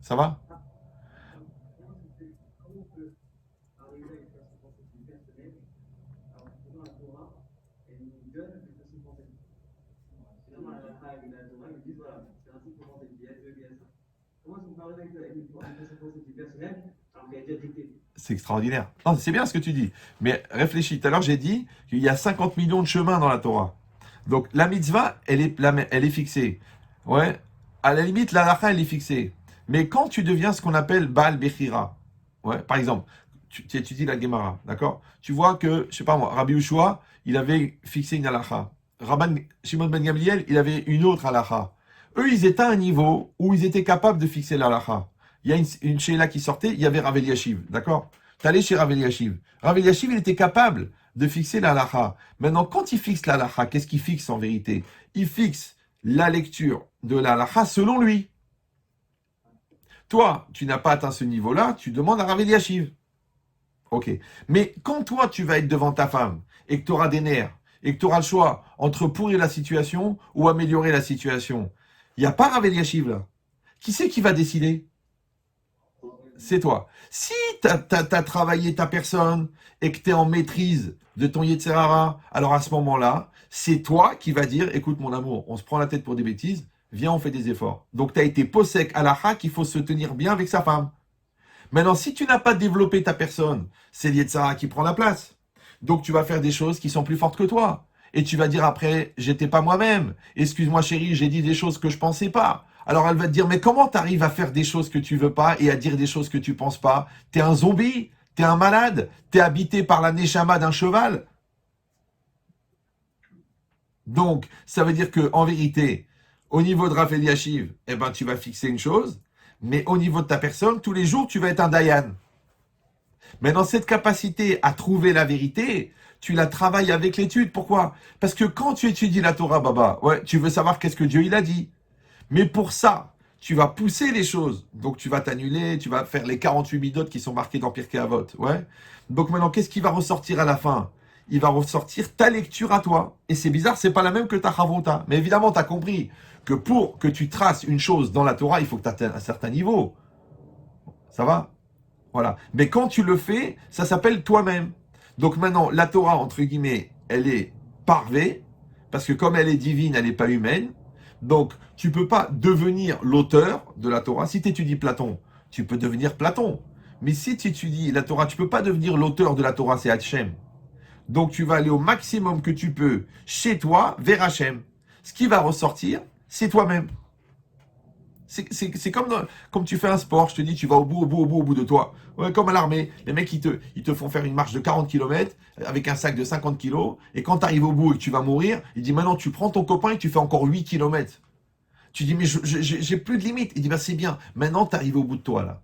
Speaker 1: Ça va?
Speaker 2: Comment on peut arriver à une façon de penser qui est personnelle, alors que dans la Torah, elle nous donne une façon de penser. Finalement, la Torah, ils nous disent voilà, c'est ainsi qu'il faut penser, il y a ça, il y a ça. Comment est-ce qu'on peut arriver avec une façon de penser qui est personnelle, alors qu'elle est déjà dictée?
Speaker 1: C'est extraordinaire. Non, c'est bien ce que tu dis. Mais réfléchis. Tout à l'heure, j'ai dit qu'il y a 50 millions de chemins dans la Torah. Donc, la mitzvah, elle est fixée. Ouais. À la limite, la halakha, elle est fixée. Mais quand tu deviens ce qu'on appelle Baal Bechira, ouais, par exemple, tu étudies la Gemara, d'accord? Tu vois que, je sais pas moi, Rabbi Ushua, il avait fixé une halakha. Rabban Shimon ben Gamliel, il avait une autre halakha. Eux, ils étaient à un niveau où ils étaient capables de fixer la halakha. Il y a une Sheila qui sortait, il y avait Rav Eliashiv, d'accord? Tu allais chez Rav Eliashiv. Rav Eliashiv, il était capable de fixer la halakha. Maintenant, quand il fixe la halakha, qu'est-ce qu'il fixe en vérité? Il fixe la lecture de la halakha selon lui. Toi, tu n'as pas atteint ce niveau-là, tu demandes à Rav Eliashiv. Ok. Mais quand toi, tu vas être devant ta femme et que tu auras des nerfs et que tu auras le choix entre pourrir la situation ou améliorer la situation, il n'y a pas Rav Eliashiv là. Qui c'est qui va décider? C'est toi. Si tu as travaillé ta personne et que tu es en maîtrise de ton Yetzer Hara, alors à ce moment-là, c'est toi qui vas dire, écoute mon amour, on se prend la tête pour des bêtises, viens, on fait des efforts. Donc tu as été posek à la qu'il faut se tenir bien avec sa femme. Maintenant, si tu n'as pas développé ta personne, c'est le Yetzer Hara qui prend la place. Donc tu vas faire des choses qui sont plus fortes que toi. Et tu vas dire après, j'étais pas moi-même. Excuse-moi chérie, j'ai dit des choses que je pensais pas. Alors elle va te dire, mais comment tu arrives à faire des choses que tu veux pas et à dire des choses que tu penses pas? T'es un zombie? T'es un malade? T'es habité par la neshama d'un cheval? Donc, ça veut dire que en vérité, au niveau de Raphaël Yachiv, eh ben, tu vas fixer une chose, mais au niveau de ta personne, tous les jours, tu vas être un Dayan. Maintenant, cette capacité à trouver la vérité, tu la travailles avec l'étude. Pourquoi? Parce que quand tu étudies la Torah, Baba, ouais, tu veux savoir qu'est-ce que Dieu il a dit. Mais pour ça, tu vas pousser les choses. Donc, tu vas t'annuler, tu vas faire les 48 midotes qui sont marquées dans Pirkei Avot. Ouais. Donc, maintenant, qu'est-ce qui va ressortir à la fin? Il va ressortir ta lecture à toi. Et c'est bizarre, c'est pas la même que ta Chavruta. Mais évidemment, tu as compris que pour que tu traces une chose dans la Torah, il faut que tu atteignes un certain niveau. Ça va? Voilà. Mais quand tu le fais, ça s'appelle toi-même. Donc maintenant, la Torah, entre guillemets, elle est parvée, parce que comme elle est divine, elle n'est pas humaine. Donc, tu ne peux pas devenir l'auteur de la Torah. Si tu étudies Platon, tu peux devenir Platon. Mais si tu étudies la Torah, tu ne peux pas devenir l'auteur de la Torah, c'est Hachem. Donc, tu vas aller au maximum que tu peux chez toi, vers Hachem. Ce qui va ressortir, c'est toi-même. C'est comme tu fais un sport, je te dis, tu vas au bout de toi. Ouais, comme à l'armée, les mecs, ils te font faire une marche de 40 km avec un sac de 50 kilos, et quand tu arrives au bout et que tu vas mourir, il dit, maintenant, tu prends ton copain et tu fais encore 8 km. Tu dis, mais j'ai plus de limite. Il dit, bah, c'est bien, maintenant, tu arrives au bout de toi, là.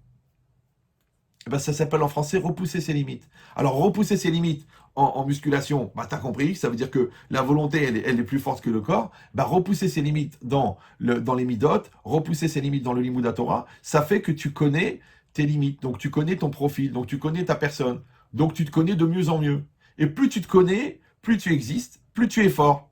Speaker 1: Eh ben, ça s'appelle en français repousser ses limites. Alors, repousser ses limites en musculation, bah, tu as compris, ça veut dire que la volonté, elle est plus forte que le corps. Bah, repousser ses limites dans les midotes, repousser ses limites dans le limud Torah, ça fait que tu connais tes limites. Donc, tu connais ton profil, donc tu connais ta personne. Donc, tu te connais de mieux en mieux. Et plus tu te connais, plus tu existes, plus tu es fort.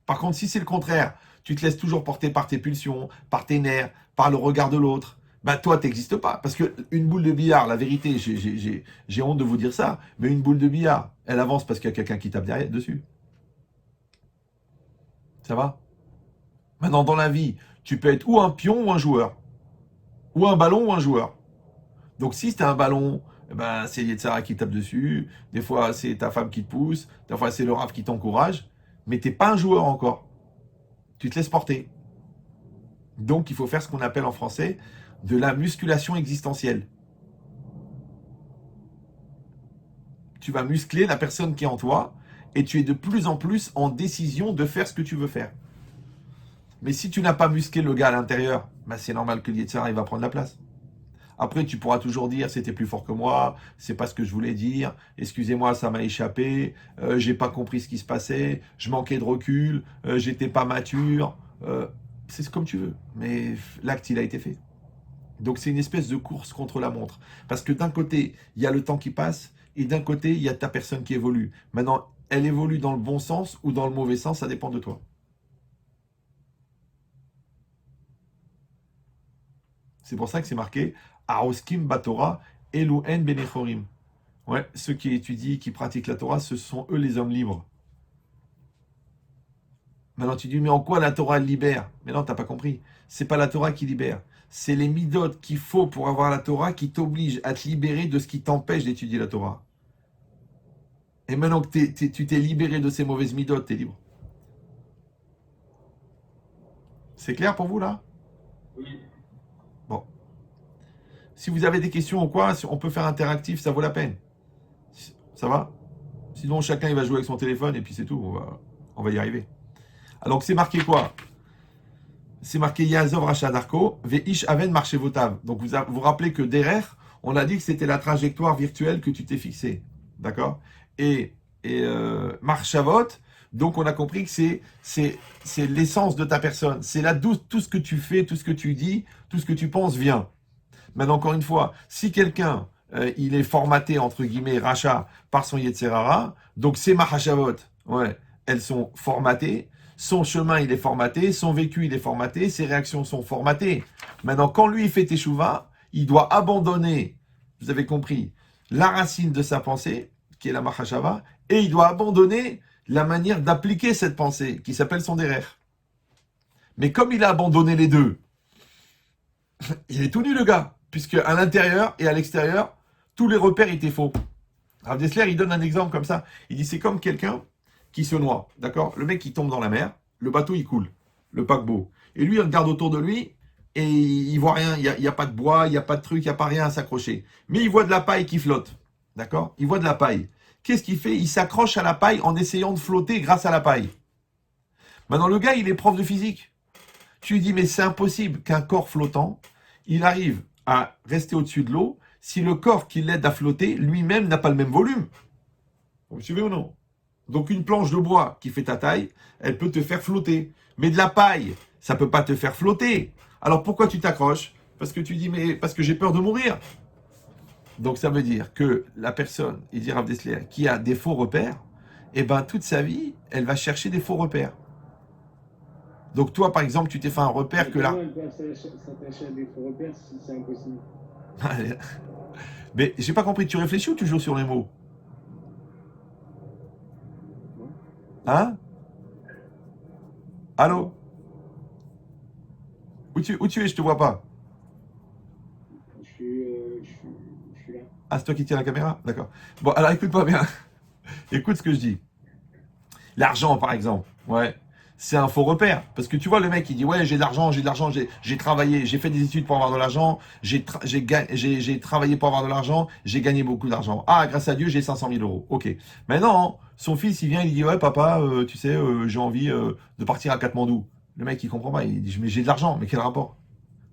Speaker 1: Par contre, si c'est le contraire, tu te laisses toujours porter par tes pulsions, par tes nerfs, par le regard de l'autre, bah toi, tu n'existes pas. Parce qu'une boule de billard, la vérité, j'ai honte de vous dire ça, mais une boule de billard, elle avance parce qu'il y a quelqu'un qui tape derrière, dessus. Ça va? Maintenant, dans la vie, tu peux être ou un pion ou un joueur. Ou un ballon ou un joueur. Donc si c'est un ballon, eh ben, c'est Yetzara qui tape dessus, des fois c'est ta femme qui te pousse, des fois c'est le Rav qui t'encourage, mais tu n'es pas un joueur encore. Tu te laisses porter. Donc il faut faire ce qu'on appelle en français de la musculation existentielle. Tu vas muscler la personne qui est en toi et tu es de plus en plus en décision de faire ce que tu veux faire. Mais si tu n'as pas musclé le gars à l'intérieur, bah c'est normal que le Yetzirah il va prendre la place. Après, tu pourras toujours dire, c'était plus fort que moi, c'est pas ce que je voulais dire, excusez-moi, ça m'a échappé, j'ai pas compris ce qui se passait, je manquais de recul, j'étais pas mature. C'est comme tu veux, mais l'acte, il a été fait. Donc c'est une espèce de course contre la montre. Parce que d'un côté, il y a le temps qui passe, et d'un côté, il y a ta personne qui évolue. Maintenant, elle évolue dans le bon sens ou dans le mauvais sens, ça dépend de toi. C'est pour ça que c'est marqué Aoskim Batora Eluen Benechorim. Ouais, ceux qui étudient, qui pratiquent la Torah, ce sont eux les hommes libres. Maintenant, tu dis, mais en quoi la Torah libère? Mais non, t'as pas compris. C'est pas la Torah qui libère. C'est les midot qu'il faut pour avoir la Torah qui t'obligent à te libérer de ce qui t'empêche d'étudier la Torah. Et maintenant que tu t'es libéré de ces mauvaises midot, t'es libre. C'est clair pour vous là?
Speaker 2: Oui.
Speaker 1: Bon. Si vous avez des questions ou quoi, on peut faire interactif, ça vaut la peine. Ça va? Sinon, chacun il va jouer avec son téléphone et puis c'est tout. On va y arriver. Alors, c'est marqué quoi? C'est marqué Yazov Rachad Arko, Veish Aven Marchevotav. Donc, vous rappelez que derrière, on a dit que c'était la trajectoire virtuelle que tu t'es fixée. D'accord? Et Marchavot, donc on a compris que c'est l'essence de ta personne. C'est là d'où tout ce que tu fais, tout ce que tu dis, tout ce que tu penses vient. Maintenant, encore une fois, si quelqu'un, il est formaté, entre guillemets, rachat, par son Yetzerara, donc ces Mahashavot, ouais, elles sont formatées, son chemin, il est formaté, son vécu, il est formaté, ses réactions sont formatées. Maintenant, quand lui, il fait Teshuvah, il doit abandonner, vous avez compris, la racine de sa pensée, qui est la Mahashava, et il doit abandonner la manière d'appliquer cette pensée, qui s'appelle son derer. Mais comme il a abandonné les deux, il est tout nu, le gars, puisque à l'intérieur et à l'extérieur, tous les repères étaient faux. Rav Dessler, il donne un exemple comme ça. Il dit, c'est comme quelqu'un qui se noie, d'accord? Le mec, il tombe dans la mer, le bateau, il coule, le paquebot. Et lui, il regarde autour de lui, et il voit rien, il n'y a pas de bois, il n'y a pas de truc, il n'y a pas rien à s'accrocher. Mais il voit de la paille qui flotte, d'accord? Il voit de la paille. Qu'est-ce qu'il fait? Il s'accroche à la paille en essayant de flotter grâce à la paille. Maintenant, le gars, il est prof de physique. Tu lui dis, mais c'est impossible qu'un corps flottant, il arrive à rester au-dessus de l'eau si le corps qui l'aide à flotter, lui-même, n'a pas le même volume. Vous suivez ou non? Donc une planche de bois qui fait ta taille, elle peut te faire flotter. Mais de la paille, ça ne peut pas te faire flotter. Alors pourquoi tu t'accroches? Parce que tu dis, mais parce que j'ai peur de mourir. Donc ça veut dire que la personne, il dit Rav Dessler, qui a des faux repères, eh ben toute sa vie, elle va chercher des faux repères. Donc toi, par exemple, tu t'es fait un repère que là...
Speaker 3: Comment elle peut s'attacher à des faux repères si c'est impossible?
Speaker 1: Mais j'ai pas compris, tu réfléchis ou tu joues sur les mots? Hein? Allô? Où tu es? Je te vois pas.
Speaker 3: Je suis là.
Speaker 1: Ah, c'est toi qui tiens la caméra? D'accord. Bon, alors écoute-moi bien. Écoute ce que je dis. L'argent, par exemple. Ouais. C'est un faux repère. Parce que tu vois, le mec, il dit, ouais, j'ai de l'argent, j'ai travaillé, j'ai fait des études pour avoir de l'argent, j'ai travaillé pour avoir de l'argent, j'ai gagné beaucoup d'argent. Ah, grâce à Dieu, j'ai 500 000 euros. Ok. Maintenant, son fils, il vient, il dit, ouais, papa, tu sais, j'ai envie de partir à Katmandou. Le mec, il comprend pas. Il dit, mais j'ai de l'argent, mais quel rapport?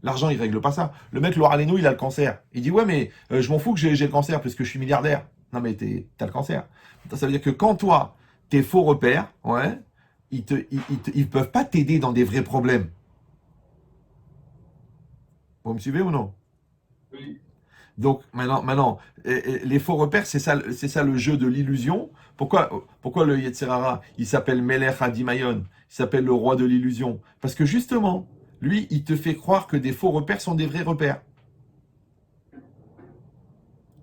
Speaker 1: L'argent, il règle pas ça. Le mec, Laura Leno, il a le cancer. Il dit, ouais, mais je m'en fous que j'ai le cancer parce que je suis milliardaire. Non, mais t'as le cancer. Ça veut dire que quand toi, tes faux repères, ouais, ils peuvent pas t'aider dans des vrais problèmes. Vous me suivez ou non?
Speaker 2: Oui.
Speaker 1: Donc, maintenant, les faux repères, c'est ça le jeu de l'illusion. Pourquoi le Yetzirara, il s'appelle Melech Hadimayon, il s'appelle le roi de l'illusion? Parce que justement, lui, il te fait croire que des faux repères sont des vrais repères.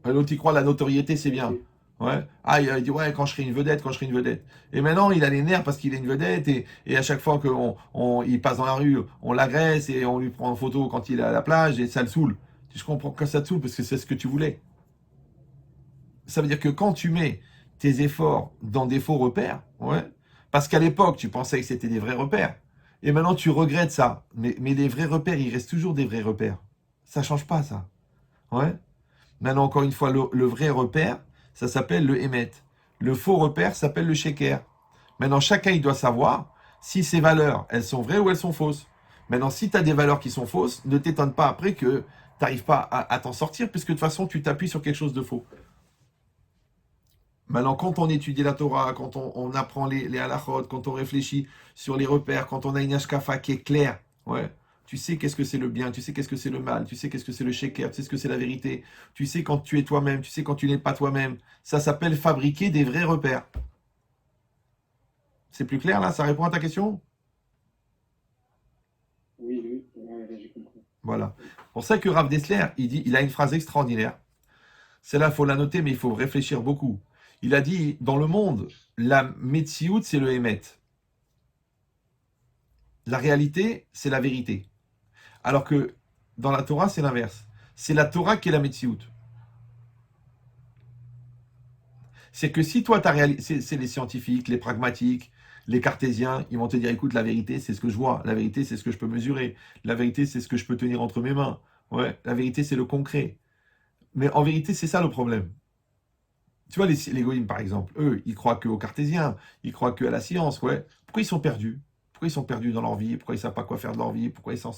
Speaker 1: L'autre, il croit la notoriété, c'est bien. Ouais. Ah, il dit, ouais, quand je serai une vedette, quand je serai une vedette. Et maintenant, il a les nerfs parce qu'il est une vedette, et à chaque fois qu'il passe dans la rue, on l'agresse, et on lui prend en photo quand il est à la plage, et ça le saoule. Je comprends que ça te saoule, parce que c'est ce que tu voulais. Ça veut dire que quand tu mets tes efforts dans des faux repères, ouais, parce qu'à l'époque, tu pensais que c'était des vrais repères, et maintenant, tu regrettes ça. Mais les vrais repères, ils restent toujours des vrais repères. Ça change pas, ça. Ouais. Maintenant, encore une fois, le vrai repère, ça s'appelle le Hémet. Le faux repère s'appelle le Sheker. Maintenant, chacun, il doit savoir si ces valeurs, elles sont vraies ou elles sont fausses. Maintenant, si tu as des valeurs qui sont fausses, ne t'étonne pas après que tu n'arrives pas à t'en sortir, puisque de toute façon, tu t'appuies sur quelque chose de faux. Maintenant, quand on étudie la Torah, quand on apprend les halachot, quand on réfléchit sur les repères, quand on a une hashkafa qui est claire, ouais, tu sais qu'est-ce que c'est le bien, tu sais qu'est-ce que c'est le mal, tu sais qu'est-ce que c'est le sheker, tu sais ce que c'est la vérité, tu sais quand tu es toi-même, tu sais quand tu n'es pas toi-même. Ça s'appelle fabriquer des vrais repères. C'est plus clair là? Ça répond à ta question?
Speaker 3: Oui, ouais, j'ai compris.
Speaker 1: Voilà. C'est pour ça que Rav Dessler, il a une phrase extraordinaire. Celle-là, il faut la noter, mais il faut réfléchir beaucoup. Il a dit, dans le monde, la Metsiout, c'est le Hémet. La réalité, c'est la vérité. Alors que dans la Torah, c'est l'inverse. C'est la Torah qui est la Metsiout. C'est que si toi, c'est les scientifiques, les pragmatiques, les cartésiens, ils vont te dire, écoute, la vérité, c'est ce que je vois. La vérité, c'est ce que je peux mesurer. La vérité, c'est ce que je peux tenir entre mes mains. Ouais, la vérité, c'est le concret. Mais en vérité, c'est ça le problème. Tu vois, les goïms, par exemple, eux, ils croient qu'aux cartésiens, ils croient qu'à la science, ouais. Pourquoi ils sont perdus? Pourquoi ils sont perdus dans leur vie? Pourquoi ils ne savent pas quoi faire de leur vie? Pourquoi ils s'en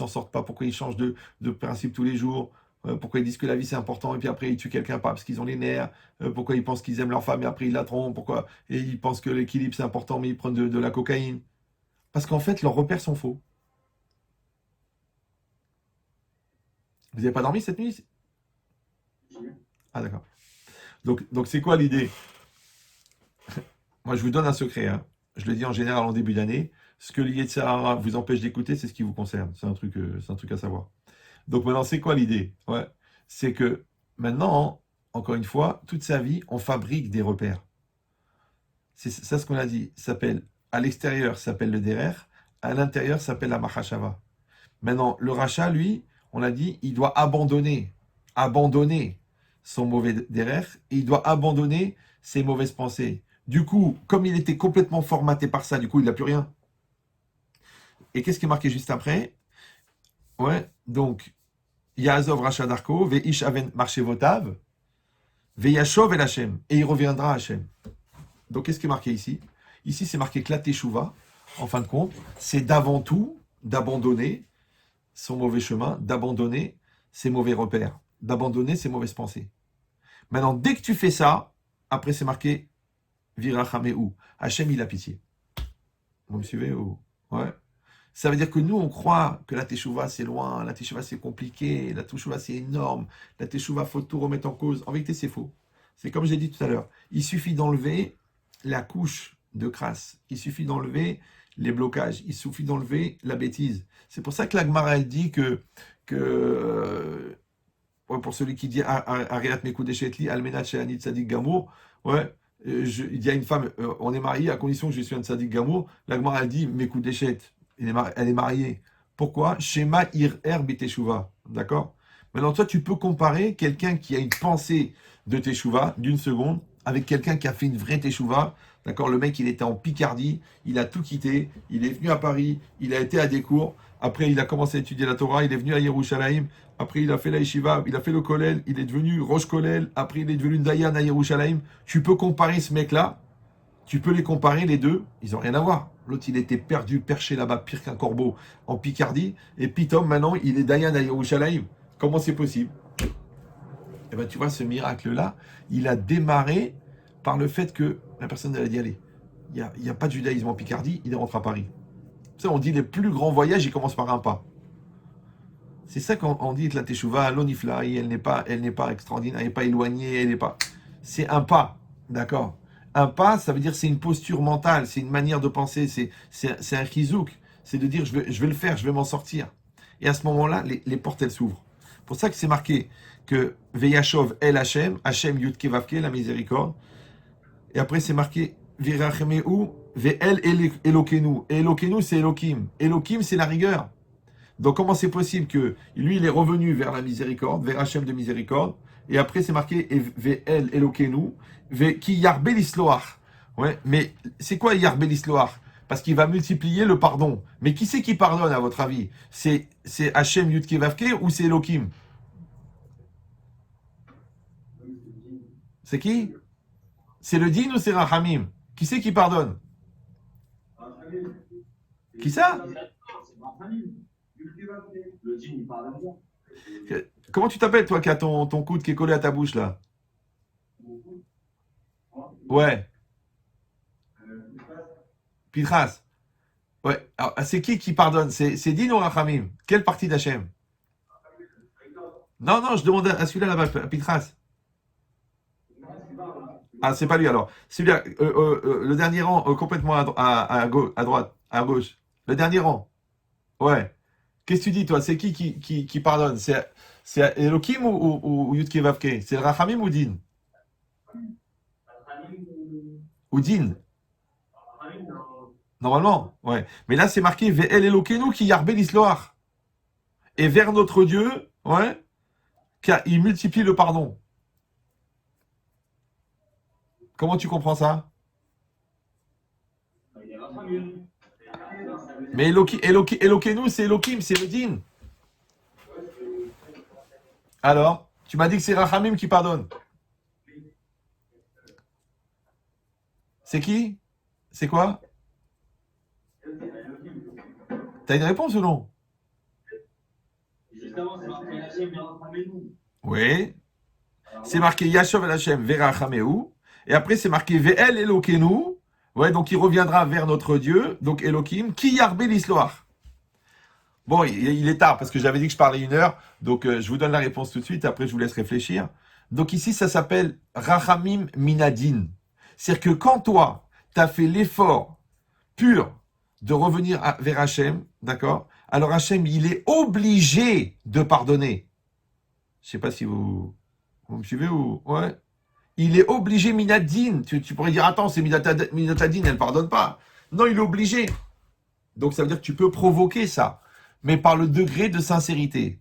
Speaker 1: sortent pas? Pourquoi ils changent de principe tous les jours? Pourquoi ils disent que la vie c'est important et puis après ils tuent quelqu'un pas parce qu'ils ont les nerfs? Pourquoi ils pensent qu'ils aiment leur femme et après ils la trompent? Pourquoi? Et ils pensent que l'équilibre c'est important mais ils prennent de la cocaïne? Parce qu'en fait, leurs repères sont faux. Vous n'avez pas dormi cette nuit? Ah d'accord. Donc c'est quoi l'idée? Moi, je vous donne un secret, hein. Je le dis en général en début d'année. Ce que l'Yetzirah vous empêche d'écouter, c'est ce qui vous concerne. C'est un truc à savoir. Donc maintenant, c'est quoi l'idée? Ouais. C'est que maintenant, encore une fois, toute sa vie, on fabrique des repères. C'est ça ce qu'on a dit. Ça s'appelle, à l'extérieur, ça s'appelle le derer. À l'intérieur, ça s'appelle la machashava. Maintenant, le rachat, lui, on a dit, il doit abandonner son mauvais derer et il doit abandonner ses mauvaises pensées. Du coup, comme il était complètement formaté par ça, du coup, il n'a plus rien. Et qu'est-ce qui est marqué juste après? Ouais, donc, Yaazov Rachat Darko, Veish Aven Marchevotav, Veyashov El Hashem. Et il reviendra à Hashem. Donc, qu'est-ce qui est marqué ici? Ici, c'est marqué que la Teshuvah, en fin de compte, c'est d'avant tout d'abandonner son mauvais chemin, d'abandonner ses mauvais repères, d'abandonner ses mauvaises pensées. Maintenant, dès que tu fais ça, après c'est marqué Virachameu. Hachem, il a pitié. Vous me suivez ou... Ouais. Ça veut dire que nous, on croit que la Teshuvah, c'est loin, la Teshuvah, c'est compliqué, la Teshuvah, c'est énorme, la Teshuvah, faut tout remettre en cause. En vérité, c'est faux. C'est comme j'ai dit tout à l'heure. Il suffit d'enlever la couche de crasse. Il suffit d'enlever les blocages. Il suffit d'enlever la bêtise. C'est pour ça que la Gemara, elle dit ouais, pour celui qui dit Ariat Mekou Deshetli, Almenat Sheanit Tzadik Gamour, ouais, il y a une femme, on est marié à condition que je suis un Tzadik Gamour. La Gemara, elle dit Mekou Deshet, elle est mariée. Pourquoi? Shema Ir Biteshuva. D'accord? Maintenant, toi, tu peux comparer quelqu'un qui a une pensée de Teshuva d'une seconde avec quelqu'un qui a fait une vraie Teshuva. D'accord? Le mec, il était en Picardie, il a tout quitté, il est venu à Paris, il a été à des cours. Après, il a commencé à étudier la Torah, il est venu à Yerushalayim. Après, il a fait la yeshiva, il a fait le kollel, il est devenu Rosh Kollel. Après, il est devenu Dayan à Yerushalayim. Tu peux comparer ce mec-là, tu peux les comparer les deux, ils n'ont rien à voir. L'autre, il était perdu, perché là-bas, pire qu'un corbeau, en Picardie. Et Pitom, maintenant, il est Dayan à Yerushalayim. Comment c'est possible? Eh bien, tu vois, ce miracle-là, il a démarré par le fait que la personne elle a dit, allez, il n'y a pas de judaïsme en Picardie, il rentre à Paris. Ça, on dit les plus grands voyages, ils commencent par un pas. C'est ça qu'on dit que la Teshuvah, l'oniflaï, elle n'est pas extraordinaire, elle n'est pas éloignée, elle n'est pas... C'est un pas, d'accord? Un pas, ça veut dire c'est une posture mentale, c'est une manière de penser, c'est un chizouk. C'est de dire je vais le faire, je vais m'en sortir. Et à ce moment-là, les portes, elles s'ouvrent. C'est pour ça que c'est marqué que Veyashov El Hashem, Hashem Yudke Vavke, la miséricorde. Et après, c'est marqué Virachemeu, Ve'el Elokenu. Et Elokenu, c'est Elokim. Elokim, c'est la rigueur. Donc comment c'est possible que lui, il est revenu vers la miséricorde, vers Hachem de miséricorde, et après c'est marqué Ve'el Elokenu, Ki Yarbe l'Isloach. Ouais, mais c'est quoi Yarbe l'Isloach? Parce qu'il va multiplier le pardon. Mais qui c'est qui pardonne à votre avis? C'est Hachem Yudke Vavke ou c'est Elokim? C'est qui? C'est le din ou c'est Rahamim? Qui c'est qui pardonne? Qui ça?
Speaker 2: Le djinn, il parle de moi.
Speaker 1: Comment tu t'appelles, toi, qui a ton coude qui est collé à ta bouche, là? Ouais, Pitras. Ouais. Alors, c'est qui pardonne? C'est Din ou Rachamim? Quelle partie d'Hachem? Non, non, je demande à celui-là là-bas, à Pitras. Ah, c'est pas lui alors. Celui-là, le dernier rang, complètement à droite, à gauche. Le dernier rang. Ouais. Qu'est-ce que tu dis, toi? C'est qui pardonne? C'est Elohim ou Yudke Vavke? C'est le Rachamim ou Din? Ou Din? Normalement, ouais. Mais là, c'est marqué Ve'el Elokeinu qui yarbe l'isloach. Et vers notre Dieu, ouais, car il multiplie le pardon. Comment tu comprends ça? Mais Elokeinu, c'est Elohim, c'est le Din. Alors, tu m'as dit que c'est Rachamim qui pardonne. C'est qui? C'est quoi? T'as une réponse ou non?
Speaker 2: Justement, c'est marqué Hachem, Yerachamenu.
Speaker 1: Oui. C'est marqué Yashov el Hashem Verachameu. Et après, c'est marqué Ve'el Elokenu. Ouais, donc il reviendra vers notre Dieu, donc Elohim, qui yarbe l'isloach. Bon, il est tard parce que j'avais dit que je parlais 1 heure, donc je vous donne la réponse tout de suite, après je vous laisse réfléchir. Donc ici, ça s'appelle Rachamim Minadin. C'est-à-dire que quand toi, tu as fait l'effort pur de revenir vers Hachem, d'accord? Alors Hachem, il est obligé de pardonner. Je sais pas si vous me suivez ou... Ouais. Il est obligé Minadin. Tu pourrais dire, attends, c'est Minatadin, elle pardonne pas. Non, il est obligé. Donc ça veut dire que tu peux provoquer ça, mais par le degré de sincérité.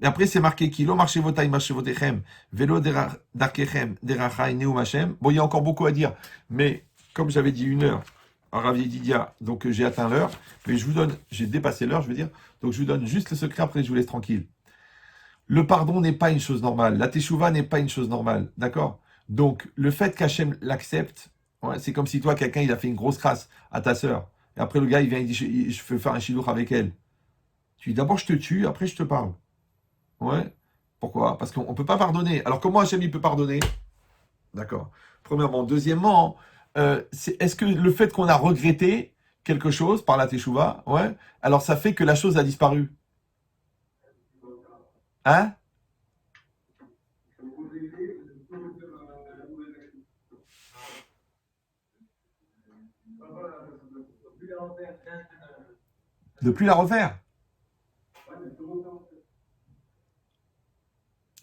Speaker 1: Et après, c'est marqué Kilo marchevotai marchevotechem, velo darkechem derachai neum Hashem. Bon, il y a encore beaucoup à dire, mais comme j'avais dit 1 heure à Rav Yedidia, donc j'ai atteint l'heure, mais j'ai dépassé l'heure, je veux dire, donc je vous donne juste le secret, après je vous laisse tranquille. Le pardon n'est pas une chose normale, la teshuva n'est pas une chose normale, d'accord? Donc, le fait qu'Hachem l'accepte, ouais, c'est comme si toi, quelqu'un, il a fait une grosse crasse à ta sœur, et après le gars, il vient, il dit, je veux faire un chidour avec elle. Tu dis, d'abord je te tue, après je te parle. Ouais. Pourquoi? Parce qu'on ne peut pas pardonner. Alors comment Hachem il peut pardonner? D'accord. Premièrement. Deuxièmement, est-ce que le fait qu'on a regretté quelque chose par la teshuva, ouais, alors ça fait que la chose a disparu? Hein? De plus la refaire?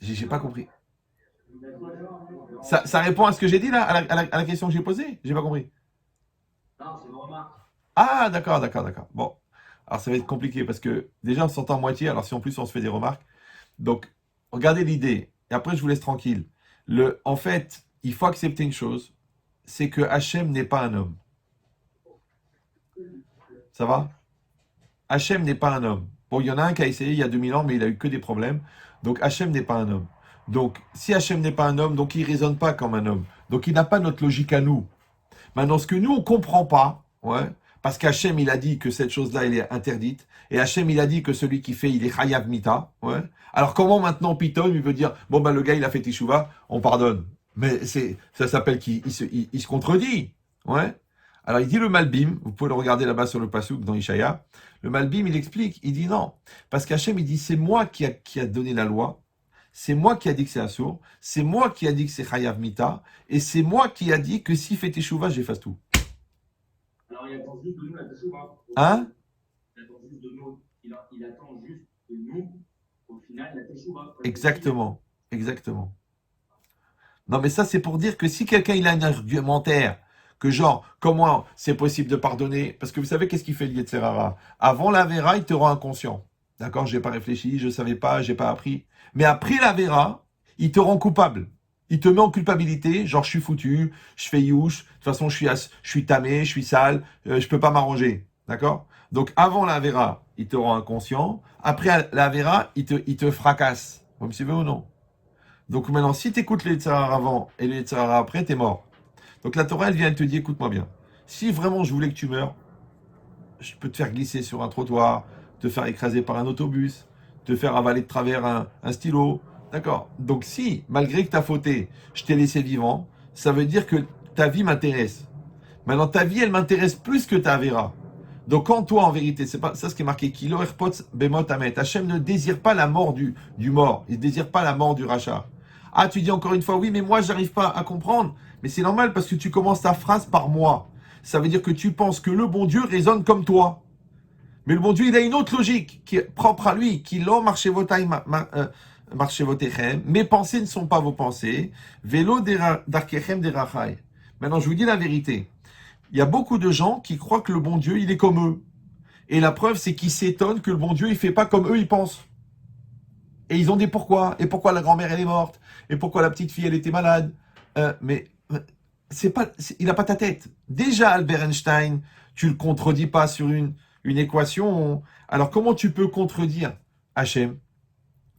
Speaker 1: J'ai pas compris. Ça répond à ce que j'ai dit là, à la question que j'ai posée? J'ai pas compris.
Speaker 2: Non, c'est une remarque.
Speaker 1: Ah, d'accord, d'accord, d'accord. Bon. Alors ça va être compliqué parce que déjà on s'entend à moitié, alors si en plus on se fait des remarques. Donc, regardez l'idée. Et après, je vous laisse tranquille. En fait, il faut accepter une chose, c'est que Hachem n'est pas un homme. Ça va? Hachem n'est pas un homme. Bon, il y en a un qui a essayé il y a 2000 ans, mais il a eu que des problèmes. Donc, Hachem n'est pas un homme. Donc, si Hachem n'est pas un homme, donc il ne raisonne pas comme un homme. Donc, il n'a pas notre logique à nous. Maintenant, ce que nous, on ne comprend pas, ouais, parce qu'Hachem, il a dit que cette chose-là, elle est interdite. Et Hachem, il a dit que celui qui fait, il est Chayav Mita. Ouais. Alors, comment maintenant, Piton, il veut dire, bon, ben, le gars, il a fait Teshuva, on pardonne. Mais ça s'appelle qu'il il se contredit. Ouais. Alors, il dit le Malbim, vous pouvez le regarder là-bas sur le Passouk dans Ishaïa. Le Malbim, il explique, il dit non. Parce qu'Hachem, il dit, c'est moi qui a donné la loi. C'est moi qui a dit que c'est assourd. C'est moi qui a dit que c'est Chayav Mita. Et c'est moi qui a dit que s'il fait Teshuva, j'efface tout.
Speaker 2: Alors, il attend juste de nous la teshuva.
Speaker 1: Hein?
Speaker 2: Il attend juste de nous. Il attend juste de nous, au final, la teshuva.
Speaker 1: Exactement. Exactement. Non, mais ça, c'est pour dire que si quelqu'un il a un argumentaire, que genre, comment c'est possible de pardonner? Parce que vous savez, qu'est-ce qu'il fait le Yetzer Hara? Avant la Vera, il te rend inconscient. D'accord? J'ai pas réfléchi, je savais pas, j'ai pas appris. Mais après la Vera, il te rend coupable. Il te met en culpabilité, genre je suis foutu, je fais youch, de toute façon je suis tamé, je suis sale, je peux pas m'arranger. D'accord? Donc avant la Vera, il te rend inconscient. Après la Vera, il te fracasse. Vous me suivez ou non? Donc maintenant, si tu écoutes les Yetzirah avant et les Yetzirah après, t'es mort. Donc la Torah, elle vient et te dit, écoute-moi bien. Si vraiment je voulais que tu meurs, je peux te faire glisser sur un trottoir, te faire écraser par un autobus, te faire avaler de travers un stylo. D'accord? Donc si, malgré que tu as fauté, je t'ai laissé vivant, ça veut dire que ta vie m'intéresse. Maintenant, ta vie, elle m'intéresse plus que ta Avera. Donc quand toi, en vérité, c'est pas ça ce qui est marqué, Kilo Erpotz Bemot Amet, Hachem ne désire pas la mort du mort, il ne désire pas la mort du rachat. Ah, tu dis encore une fois, oui, mais moi, j'arrive pas à comprendre. Mais c'est normal parce que tu commences ta phrase par moi. Ça veut dire que tu penses que le bon Dieu raisonne comme toi. Mais le bon Dieu, il a une autre logique qui est propre à lui, qui l'ont marché votechem. Mes pensées ne sont pas vos pensées. Vélo darkechem derachai. Maintenant, je vous dis la vérité. Il y a beaucoup de gens qui croient que le bon Dieu, il est comme eux. Et la preuve, c'est qu'ils s'étonnent que le bon Dieu, il fait pas comme eux, ils pensent. Et ils ont des pourquoi. Et pourquoi la grand-mère, elle est morte. Et pourquoi la petite fille, elle était malade. Mais il n'a pas ta tête. Déjà, Albert Einstein, tu le contredis pas sur une équation. Alors, comment tu peux contredire Hachem?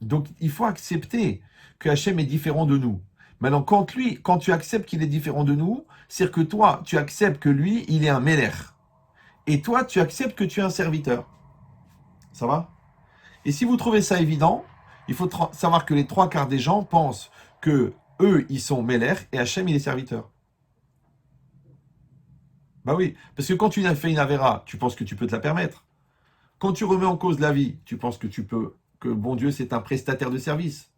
Speaker 1: Donc, il faut accepter que Hachem est différent de nous. Maintenant, quand tu acceptes qu'il est différent de nous, c'est que toi, tu acceptes que lui, il est un Meler. Et toi, tu acceptes que tu es un serviteur. Ça va? Et si vous trouvez ça évident, il faut savoir que les 3/4 des gens pensent que eux, ils sont Meler et Hachem, il est serviteur. Bah oui, parce que quand tu as fait une Avera, tu penses que tu peux te la permettre. Quand tu remets en cause la vie, tu penses que que bon Dieu, c'est un prestataire de service.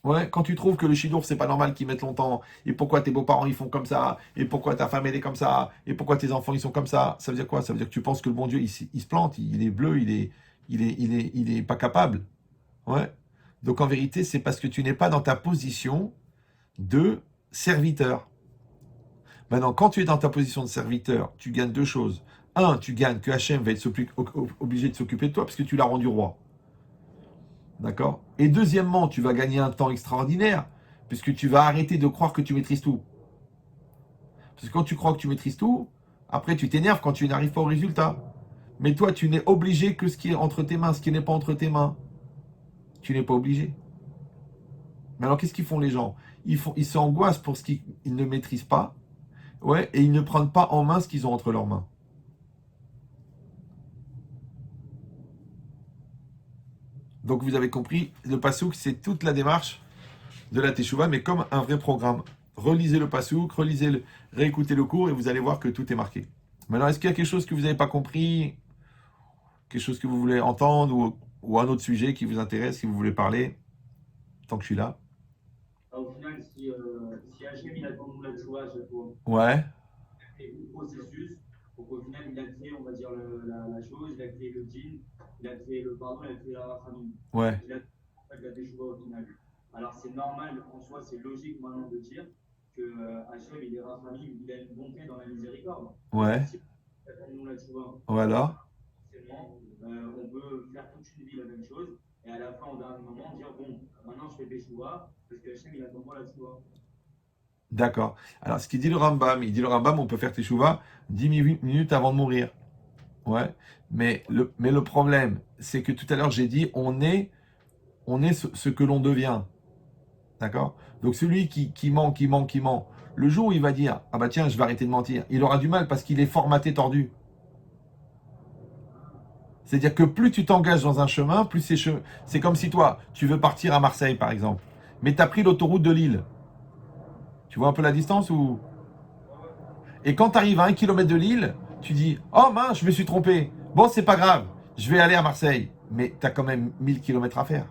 Speaker 1: Ouais, quand tu trouves que le chidour, c'est pas normal qu'ils mettent longtemps, et pourquoi tes beaux-parents, ils font comme ça, et pourquoi ta femme, elle est comme ça, et pourquoi tes enfants, ils sont comme ça veut dire quoi? Ça veut dire que tu penses que le bon Dieu, il se plante, il est bleu, il est pas capable. Ouais. Donc en vérité, c'est parce que tu n'es pas dans ta position de serviteur. Maintenant, quand tu es dans ta position de serviteur, tu gagnes deux choses. Un, tu gagnes que Hachem va être obligé de s'occuper de toi parce que tu l'as rendu roi. D'accord? Et deuxièmement, tu vas gagner un temps extraordinaire puisque tu vas arrêter de croire que tu maîtrises tout. Parce que quand tu crois que tu maîtrises tout, après tu t'énerves quand tu n'arrives pas au résultat. Mais toi, tu n'es obligé que ce qui est entre tes mains, ce qui n'est pas entre tes mains. Tu n'es pas obligé. Mais alors, qu'est-ce qu'ils font les gens? Ils s'angoissent pour ce qu'ils ne maîtrisent pas. Ouais, et ils ne prennent pas en main ce qu'ils ont entre leurs mains. Donc vous avez compris, le Passouk, c'est toute la démarche de la Teshuvah, mais comme un vrai programme. Relisez le Passouk, réécoutez le cours et vous allez voir que tout est marqué. Maintenant, est-ce qu'il y a quelque chose que vous n'avez pas compris, quelque chose que vous voulez entendre ou un autre sujet qui vous intéresse, si vous voulez parler, tant que je suis là?
Speaker 2: Au final, si Hachem il attend nous la tchouva à chaque fois,
Speaker 1: Ouais,
Speaker 2: et le processus, donc au final, il a créé, on va dire, la chose, il a créé le djinn, il a créé le pardon, il a créé la famille.
Speaker 1: ouais,
Speaker 2: Il a fait la tchouva au final. Alors c'est normal, en soi, c'est logique maintenant de dire que Hachem, il est rafamim, il a une bonté dans la miséricorde.
Speaker 1: ouais,
Speaker 2: Si il attend nous la tchouva,
Speaker 1: voilà.
Speaker 2: forcément, on peut faire toute une vie la même chose, et à la fin, au dernier moment, dire bon, maintenant je fais Teshuvah, parce que Hachem, il attend moi la tchouva.
Speaker 1: D'accord. Alors, ce qu'il dit le Rambam, on peut faire Teshuvah 10 minutes avant de mourir. Ouais. Mais le problème, c'est que tout à l'heure, j'ai dit, on est ce que l'on devient. D'accord? Donc, celui qui ment, le jour où il va dire, ah bah tiens, je vais arrêter de mentir, il aura du mal parce qu'il est formaté tordu. C'est-à-dire que plus tu t'engages dans un chemin, plus c'est comme si toi, tu veux partir à Marseille, par exemple. Mais tu as pris l'autoroute de Lille. Tu vois un peu la distance ou... Et quand tu arrives à 1 kilomètre de Lille, tu dis « Oh mince, je me suis trompé. Bon, c'est pas grave, je vais aller à Marseille. » Mais tu as quand même 1000 kilomètres à faire.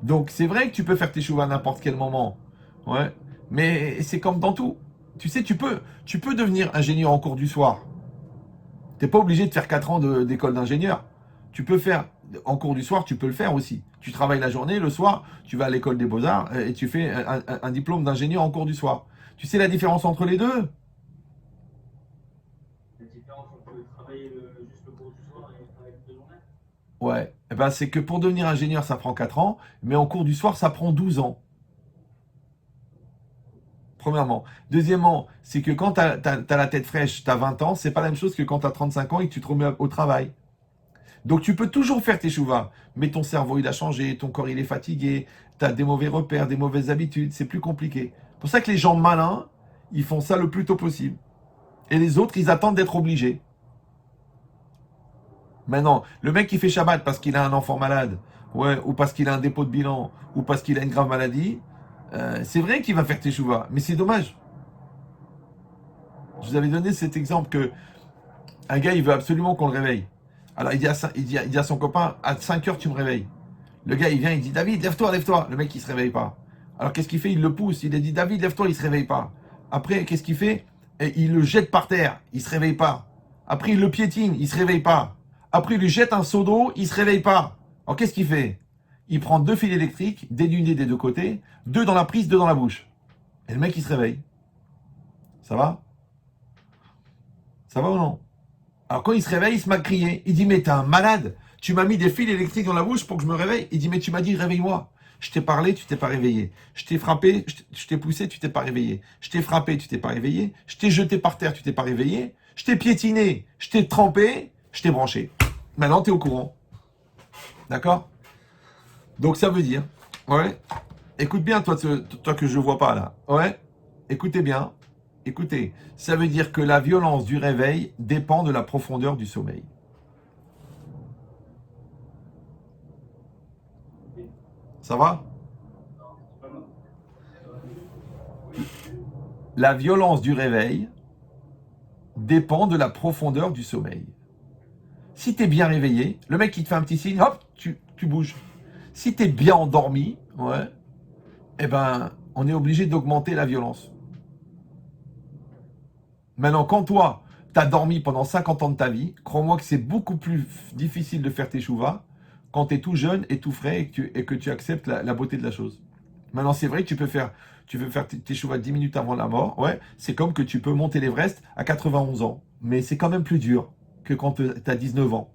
Speaker 1: Donc, c'est vrai que tu peux faire tes choux à n'importe quel moment. Ouais. Mais c'est comme dans tout. Tu sais, tu peux devenir ingénieur en cours du soir. Tu n'es pas obligé de faire 4 ans d'école d'ingénieur. Tu peux faire, en cours du soir, tu peux le faire aussi. Tu travailles la journée, le soir, tu vas à l'école des beaux-arts et tu fais un diplôme d'ingénieur en cours du soir. Tu sais la différence entre les deux?
Speaker 2: La différence entre travailler juste le cours du soir et travailler toute la journée.
Speaker 1: Ouais. Eh ben, c'est que pour devenir ingénieur, ça prend 4 ans, mais en cours du soir, ça prend 12 ans. Premièrement. Deuxièmement, c'est que quand tu as la tête fraîche, tu as 20 ans, c'est pas la même chose que quand tu as 35 ans et que tu te remets au travail. Donc tu peux toujours faire tes chouvas, mais ton cerveau il a changé, ton corps il est fatigué, tu as des mauvais repères, des mauvaises habitudes, c'est plus compliqué. C'est pour ça que les gens malins, ils font ça le plus tôt possible. Et les autres, ils attendent d'être obligés. Maintenant, le mec qui fait Shabbat parce qu'il a un enfant malade, ouais, ou parce qu'il a un dépôt de bilan, ou parce qu'il a une grave maladie, c'est vrai qu'il va faire Teshuvah, mais c'est dommage. Je vous avais donné cet exemple que un gars, il veut absolument qu'on le réveille. Alors il dit à son copain, à 5 heures, tu me réveilles. Le gars, il vient, il dit, David, lève-toi, lève-toi. Le mec, il se réveille pas. Alors qu'est-ce qu'il fait? Il le pousse. Il a dit, David, lève-toi, il se réveille pas. Après, qu'est-ce qu'il fait? Et il le jette par terre, il se réveille pas. Après, il le piétine, il se réveille pas. Après, il lui jette un seau d'eau, il se réveille pas. Alors qu'est-ce qu'il fait? Il prend 2 fils électriques, dénudés des 2 côtés, 2 dans la prise, 2 dans la bouche. Et le mec, il se réveille. Ça va? Ça va ou non? Alors quand il se réveille, il se met à crier. Il dit, mais t'es un malade. Tu m'as mis des fils électriques dans la bouche pour que je me réveille. Il dit, mais tu m'as dit, réveille-moi. Je t'ai parlé, tu t'es pas réveillé. Je t'ai frappé, je t'ai poussé, tu t'es pas réveillé. Je t'ai frappé, tu t'es pas réveillé. Je t'ai jeté par terre, tu t'es pas réveillé. Je t'ai piétiné, je t'ai trempé, je t'ai branché. Maintenant, tu es au courant. D'accord? Donc ça veut dire, ouais, écoute bien, toi que je vois pas là. Ouais, écoutez bien. Écoutez, ça veut dire que la violence du réveil dépend de la profondeur du sommeil. Ça va? La violence du réveil dépend de la profondeur du sommeil. Si tu es bien réveillé, le mec qui te fait un petit signe, hop, tu bouges. Si tu es bien endormi, ouais, eh ben, on est obligé d'augmenter la violence. Maintenant, quand toi, tu as dormi pendant 50 ans de ta vie, crois-moi que c'est beaucoup plus difficile de faire tes chouvas quand tu es tout jeune et tout frais et que tu acceptes la beauté de la chose. Maintenant, c'est vrai que tu peux faire tes chouvas 10 minutes avant la mort, ouais, c'est comme que tu peux monter l'Everest à 91 ans. Mais c'est quand même plus dur que quand tu as 19 ans.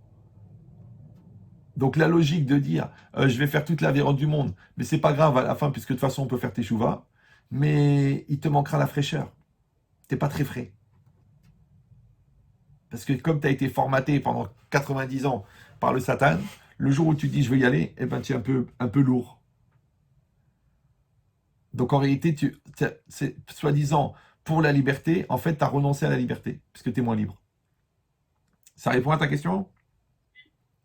Speaker 1: Donc la logique de dire je vais faire toute la viande du monde, mais c'est pas grave à la fin, puisque de toute façon on peut faire tes chouvas, mais il te manquera la fraîcheur. T'es pas très frais. Parce que comme tu as été formaté pendant 90 ans par le Satan, le jour où tu te dis je vais y aller, eh ben tu es un peu lourd. Donc en réalité, c'est soi-disant pour la liberté, en fait tu as renoncé à la liberté, puisque tu es moins libre. Ça répond à ta question?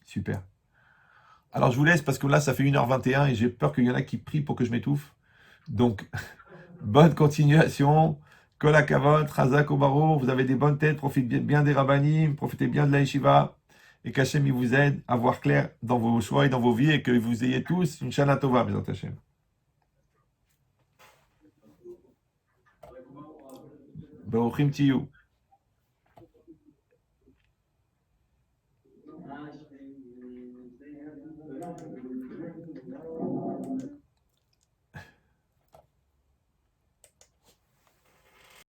Speaker 1: Super. Alors je vous laisse parce que là ça fait 1h21 et j'ai peur qu'il y en a qui prient pour que je m'étouffe. Donc bonne continuation. Kol hakavod, Razak Obaro, vous avez des bonnes têtes, profitez bien des rabbanim, profitez bien de la yeshiva, et qu'Hachem il vous aide à voir clair dans vos choix et dans vos vies, et que vous ayez tous une Shana Tova, Bezat Hachem. Baruchim Tiyou.